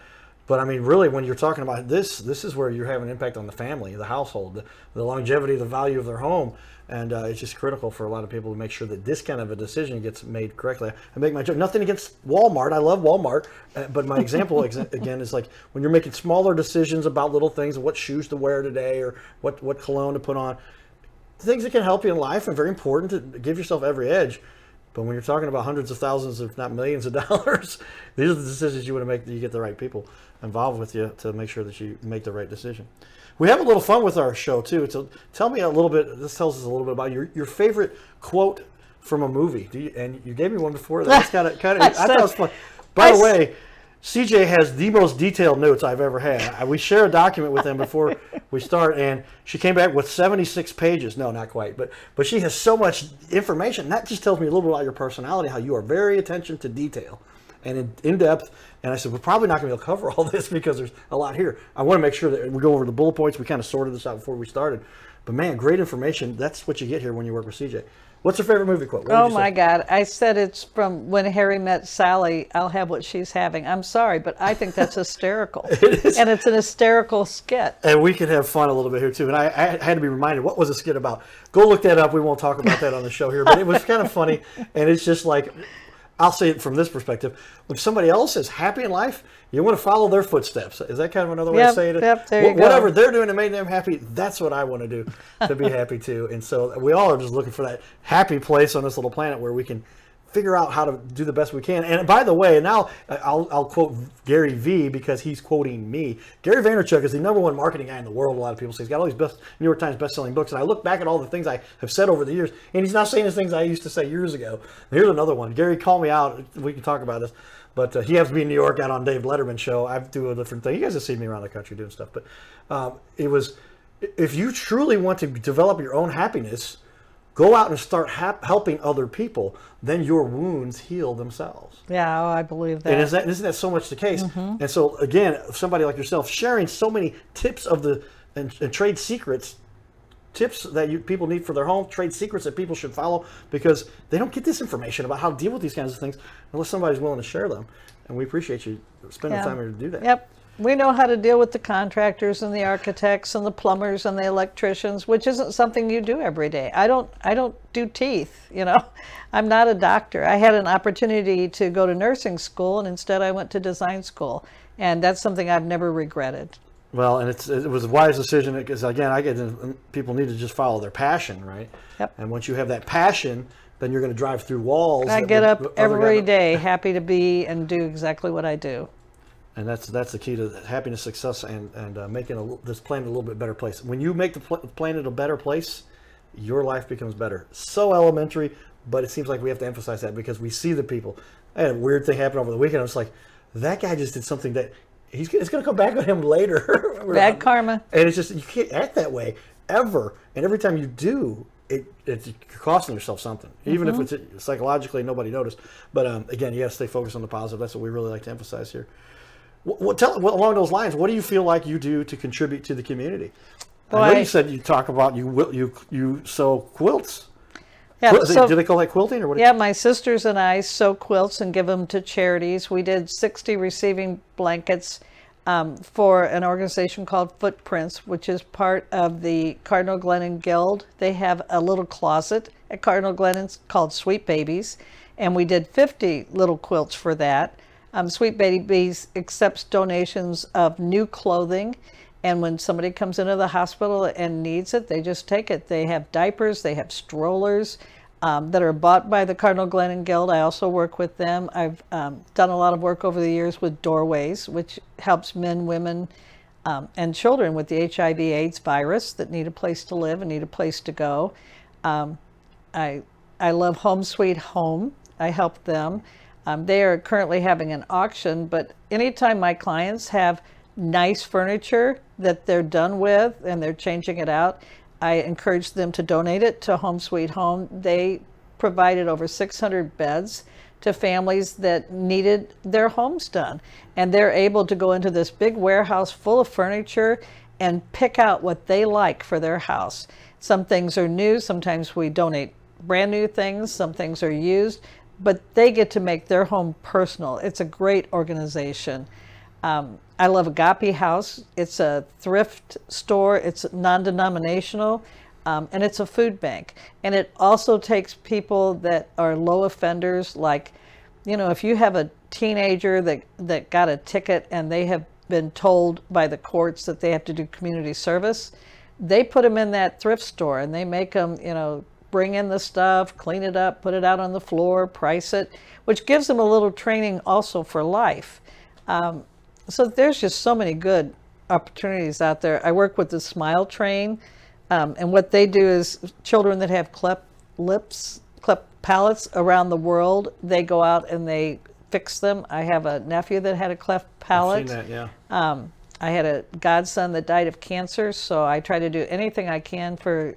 But I mean, really, when you're talking about this is where you're having an impact on the family, the household, the longevity, the value of their home. And it's just critical for a lot of people to make sure that this kind of a decision gets made correctly. I make my joke. Nothing against Walmart. I love Walmart. But my example, again, is like when you're making smaller decisions about little things, what shoes to wear today or what cologne to put on, things that can help you in life and very important to give yourself every edge. But when you're talking about hundreds of thousands, if not millions of dollars, these are the decisions you want to make, that you get the right people involved with you to make sure that you make the right decision. We have a little fun with our show too. So tell me a little bit, this tells us a little bit about your favorite quote from a movie. And you gave me one before. That's kind of I thought it was fun. By the way, CJ has the most detailed notes I've ever had. We share a document with him before we start, and she came back with 76 pages. No, not quite, but she has so much information. That just tells me a little bit about your personality, how you are very attention to detail and in depth. And I said, we're probably not going to be able to cover all this because there's a lot here. I want to make sure that we go over the bullet points. We kind of sorted this out before we started. But man, great information. That's what you get here when you work with CJ. What's your favorite movie quote? Oh my God. I said it's from When Harry Met Sally, I'll have what she's having. I'm sorry, but I think that's hysterical. It is. And it's an hysterical skit. And we could have fun a little bit here too. And I had to be reminded, what was the skit about? Go look that up. We won't talk about that on the show here, but it was kind of funny. And it's just like, I'll say it from this perspective. When somebody else is happy in life, you want to follow their footsteps. Is that kind of another way of saying it? Yep, there you go. Whatever they're doing to make them happy, that's what I want to do to be happy too. And so we all are just looking for that happy place on this little planet where we can figure out how to do the best we can. And by the way, now I'll quote Gary V because he's quoting me. Gary Vaynerchuk is the #1 marketing guy in the world. A lot of people say he's got all these New York Times best-selling books. And I look back at all the things I have said over the years, and he's not saying the things I used to say years ago. And here's another one. Gary, call me out. We can talk about this. But he happens to be in New York out on Dave Letterman's show. I do a different thing. You guys have seen me around the country doing stuff. But it was, if you truly want to develop your own happiness, go out and start helping other people. Then your wounds heal themselves. Yeah, I believe that. And isn't that so much the case? Mm-hmm. And so again, somebody like yourself sharing so many tips of and trade secrets, tips that people need for their home, trade secrets that people should follow, because they don't get this information about how to deal with these kinds of things unless somebody's willing to share them. And we appreciate you spending time here to do that. Yep. We know how to deal with the contractors and the architects and the plumbers and the electricians, which isn't something you do every day. I don't do teeth, I'm not a doctor. I had an opportunity to go to nursing school, and instead I went to design school. And that's something I've never regretted. Well, and it was a wise decision because, again, people need to just follow their passion, right? Yep. And once you have that passion, then you're going to drive through walls. I get up every day happy to be and do exactly what I do. And that's the key to happiness, success, and making this planet a little bit better place. When you make the planet a better place, your life becomes better. So elementary, but it seems like we have to emphasize that because we see the people. I had a weird thing happen over the weekend. I was like, that guy just did something that it's going to come back on him later. Bad karma. And it's just, you can't act that way ever. And every time you do, it's costing yourself something, even if it's psychologically nobody noticed. But again, you got to stay focused on the positive. That's what we really like to emphasize here. Along those lines, what do you feel like you do to contribute to the community? Well, I know you said you talk about you sew quilts. Yeah, do they call that quilting or what? Yeah, my sisters and I sew quilts and give them to charities. We did 60 receiving blankets for an organization called Footprints, which is part of the Cardinal Glennon Guild. They have a little closet at Cardinal Glennon's called Sweet Babies, and we did 50 little quilts for that. Sweet Babies accepts donations of new clothing, and when somebody comes into the hospital and needs it, they just take it. They have diapers, they have strollers that are bought by the Cardinal Glennon Guild. I also work with them. I've done a lot of work over the years with Doorways, which helps men, women, and children with the HIV/AIDS virus that need a place to live and need a place to go. I love Home Sweet Home. I help them. They are currently having an auction, but anytime my clients have nice furniture that they're done with and they're changing it out, I encourage them to donate it to Home Sweet Home. They provided over 600 beds to families that needed their homes done. And they're able to go into this big warehouse full of furniture and pick out what they like for their house. Some things are new, sometimes we donate brand new things, some things are used, but they get to make their home personal. It's a great organization. I love Agape House. It's a thrift store. It's non-denominational, and it's a food bank. And it also takes people that are low offenders, like, if you have a teenager that got a ticket and they have been told by the courts that they have to do community service, they put them in that thrift store and they make them, bring in the stuff, clean it up, put it out on the floor, price it, which gives them a little training also for life. So there's just so many good opportunities out there. I work with the Smile Train, and what they do is children that have cleft palates around the world, they go out and they fix them. I have a nephew that had a cleft palate. I've seen that, yeah. I had a godson that died of cancer, so I try to do anything I can for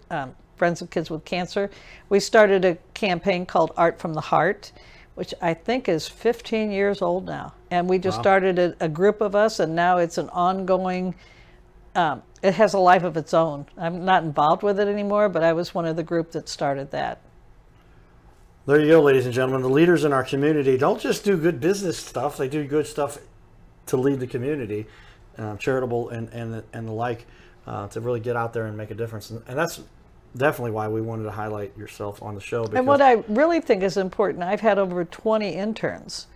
friends of kids with cancer. We started a campaign called Art from the Heart, which I think is 15 years old now. And we just started a group of us, and now it's an ongoing, it has a life of its own. I'm not involved with it anymore, but I was one of the group that started that. There you go, ladies and gentlemen. The leaders in our community don't just do good business stuff. They do good stuff to lead the community, charitable and the like, to really get out there and make a difference. And that's definitely why we wanted to highlight yourself on the show. And what I really think is important, I've had over 20 interns.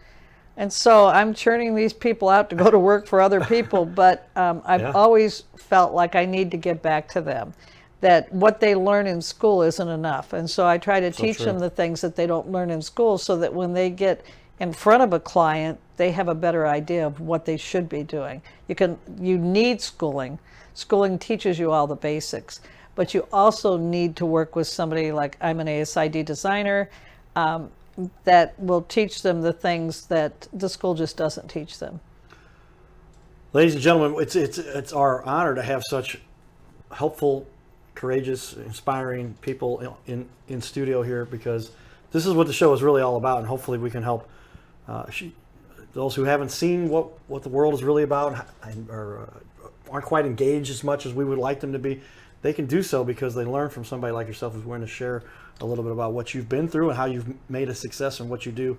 And so I'm churning these people out to go to work for other people, but I've always felt like I need to give back to them, that what they learn in school isn't enough. And so I try to teach them the things that they don't learn in school, so that when they get in front of a client, they have a better idea of what they should be doing. You need schooling. Schooling teaches you all the basics, but you also need to work with somebody like, I'm an ASID designer, that will teach them the things that the school just doesn't teach them. Ladies and gentlemen, it's our honor to have such helpful, courageous, inspiring people in studio here, because this is what the show is really all about, and hopefully we can help those who haven't seen what the world is really about, or aren't quite engaged as much as we would like them to be. They can do so because they learn from somebody like yourself who's willing to share a little bit about what you've been through and how you've made a success and what you do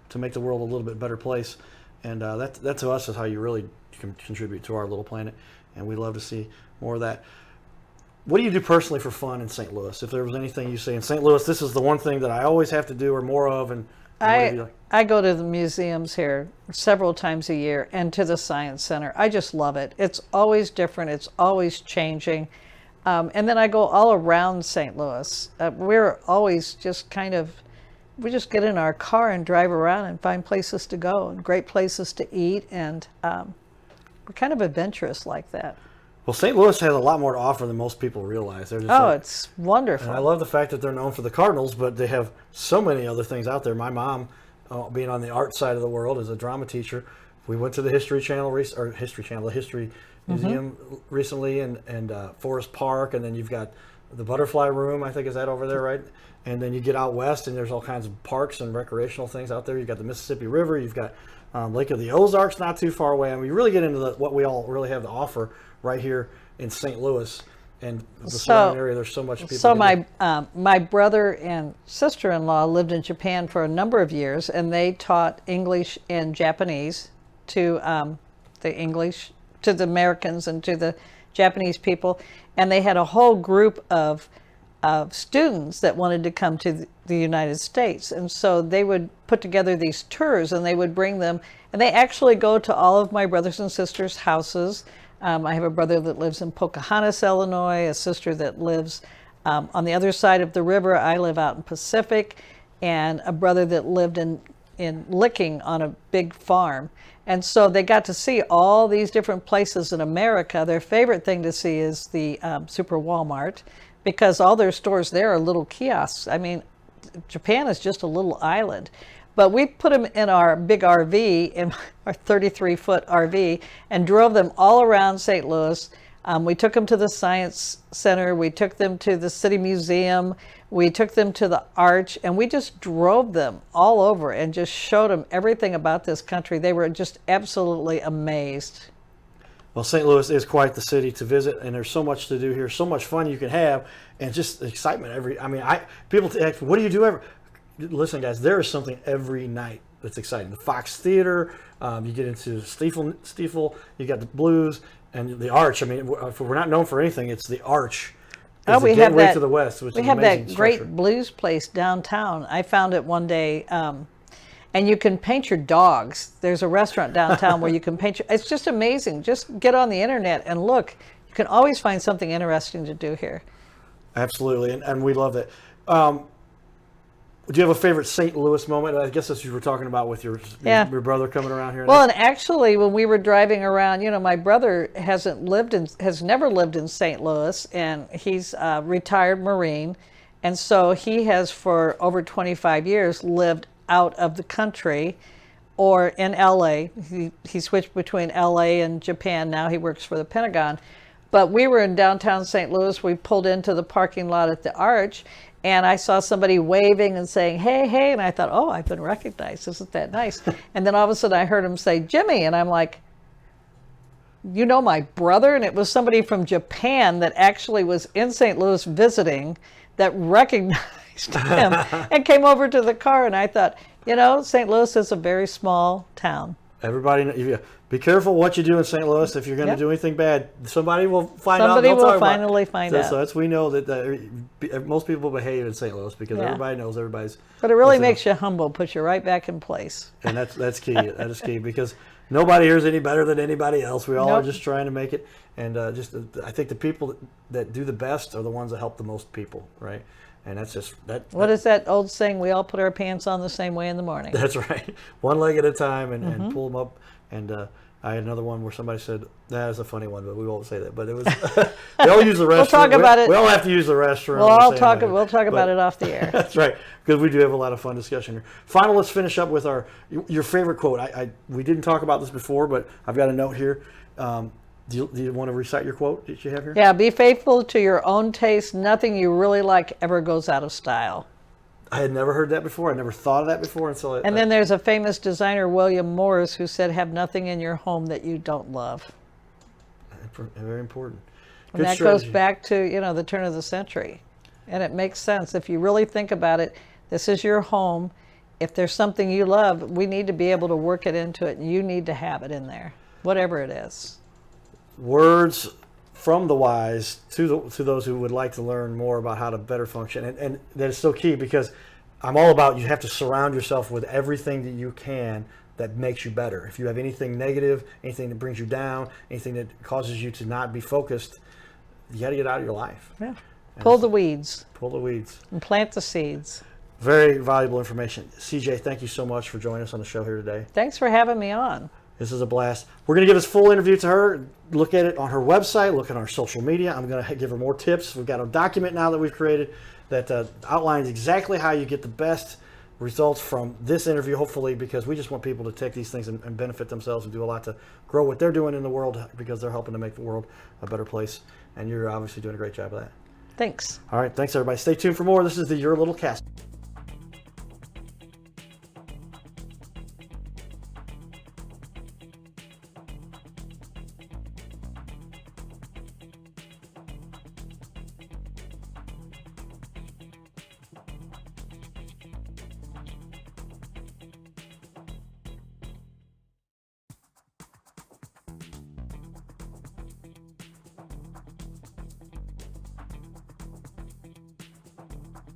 to make the world a little bit better place. And that to us is how you really can contribute to our little planet, and we love to see more of that. What do you do personally for fun in St. Louis? If there was anything you say in St. Louis, this is the one thing that I always have to do or more of, and I go to the museums here several times a year and to the Science Center. I just love it. It's always different. It's always changing. And then I go all around St. Louis. We're always just we just get in our car and drive around and find places to go and great places to eat. And we're kind of adventurous like that. Well, St. Louis has a lot more to offer than most people realize. It's wonderful. And I love the fact that they're known for the Cardinals, but they have so many other things out there. My mom, being on the art side of the world as a drama teacher, we went to the History Museum recently, and Forest Park, and then you've got the Butterfly Room, I think, is that over there, right? And then you get out west, and there's all kinds of parks and recreational things out there. You've got the Mississippi River, you've got Lake of the Ozarks not too far away. I mean, you really get into what we all really have to offer right here in St. Louis and the surrounding area. There's so much people. So my brother and sister-in-law lived in Japan for a number of years, and they taught English and Japanese to the Americans and to the Japanese people, and they had a whole group of students that wanted to come to the United States, and so they would put together these tours, and they would bring them, and they actually go to all of my brothers and sisters' houses. I have a brother that lives in Pocahontas, Illinois, a sister that lives on the other side of the river. I live out in Pacific, and a brother that lived in Licking on a big farm. And so they got to see all these different places in America. Their favorite thing to see is the Super Walmart, because all their stores there are little kiosks. I mean, Japan is just a little island. But we put them in our big RV, in our 33-foot RV, and drove them all around St. Louis. We took them to the Science Center. We took them to the City Museum. We took them to the Arch, and we just drove them all over and just showed them everything about this country. They were just absolutely amazed. Well, St. Louis is quite the city to visit, and there's so much to do here, so much fun you can have, and just excitement people ask, what do you do every? Listen, guys, there is something every night that's exciting. The Fox Theater, you get into Stiefel, you got the Blues, and the Arch. I mean, if we're not known for anything, it's the Arch. It's the gateway to the West, which is amazing. We have that great blues place downtown. I found it one day, and you can paint your dogs. There's a restaurant downtown where you can paint it's just amazing. Just get on the internet and look. You can always find something interesting to do here. Absolutely, and we love that. Do you have a favorite St. Louis moment? I guess that's what you were talking about with your brother coming around here. Well, and actually, when we were driving around, my brother has never lived in St. Louis, and he's a retired Marine, and so he has for over 25 years lived out of the country or in LA. He switched between LA and Japan. Now he works for the Pentagon. But we were in downtown St. Louis. We pulled into the parking lot at the Arch, and I saw somebody waving and saying, hey, hey. And I thought, oh, I've been recognized. Isn't that nice? And then all of a sudden I heard him say, Jimmy. And I'm like, you know my brother? And it was somebody from Japan that actually was in St. Louis visiting that recognized him and came over to the car. And I thought, St. Louis is a very small town. Everybody, be careful what you do in St. Louis. If you're going to do anything bad, somebody will find out. Somebody will finally find out. So that's, we know that most people behave in St. Louis because everybody knows everybody's. But it really makes you humble, puts you right back in place. And that's key. That is key because nobody here is any better than anybody else. We all are just trying to make it. And I think the people that do the best are the ones that help the most people, right? And that's just that. What is that old saying? We all put our pants on the same way in the morning. That's right. One leg at a time and pull them up. And I had another one where somebody said, that is a funny one, but we won't say that. But it was, they all use the restroom. We'll talk about it. We all have to use the restroom. We'll talk about it off the air. That's right, because we do have a lot of fun discussion here. Finally, let's finish up with your favorite quote. We didn't talk about this before, but I've got a note here. Do you want to recite your quote that you have here? Yeah, be faithful to your own taste. Nothing you really like ever goes out of style. I had never heard that before. I never thought of that before. And then there's a famous designer, William Morris, who said, have nothing in your home that you don't love. Very important. And that goes back to, the turn of the century. And it makes sense. If you really think about it, this is your home. If there's something you love, we need to be able to work it into it. And you need to have it in there, whatever it is. Words from the wise to those who would like to learn more about how to better function. And that is so key because I'm all about you have to surround yourself with everything that you can that makes you better. If you have anything negative, anything that brings you down, anything that causes you to not be focused, you got to get out of your life. Yeah. Pull the weeds. Pull the weeds. And plant the seeds. Very valuable information. CJ, thank you so much for joining us on the show here today. Thanks for having me on. This is a blast. We're going to give this full interview to her. Look at it on her website. Look at our social media. I'm going to give her more tips. We've got a document now that we've created that outlines exactly how you get the best results from this interview, hopefully, because we just want people to take these things and benefit themselves and do a lot to grow what they're doing in the world because they're helping to make the world a better place. And you're obviously doing a great job of that. Thanks. All right. Thanks, everybody. Stay tuned for more. This is the Your Little Cast.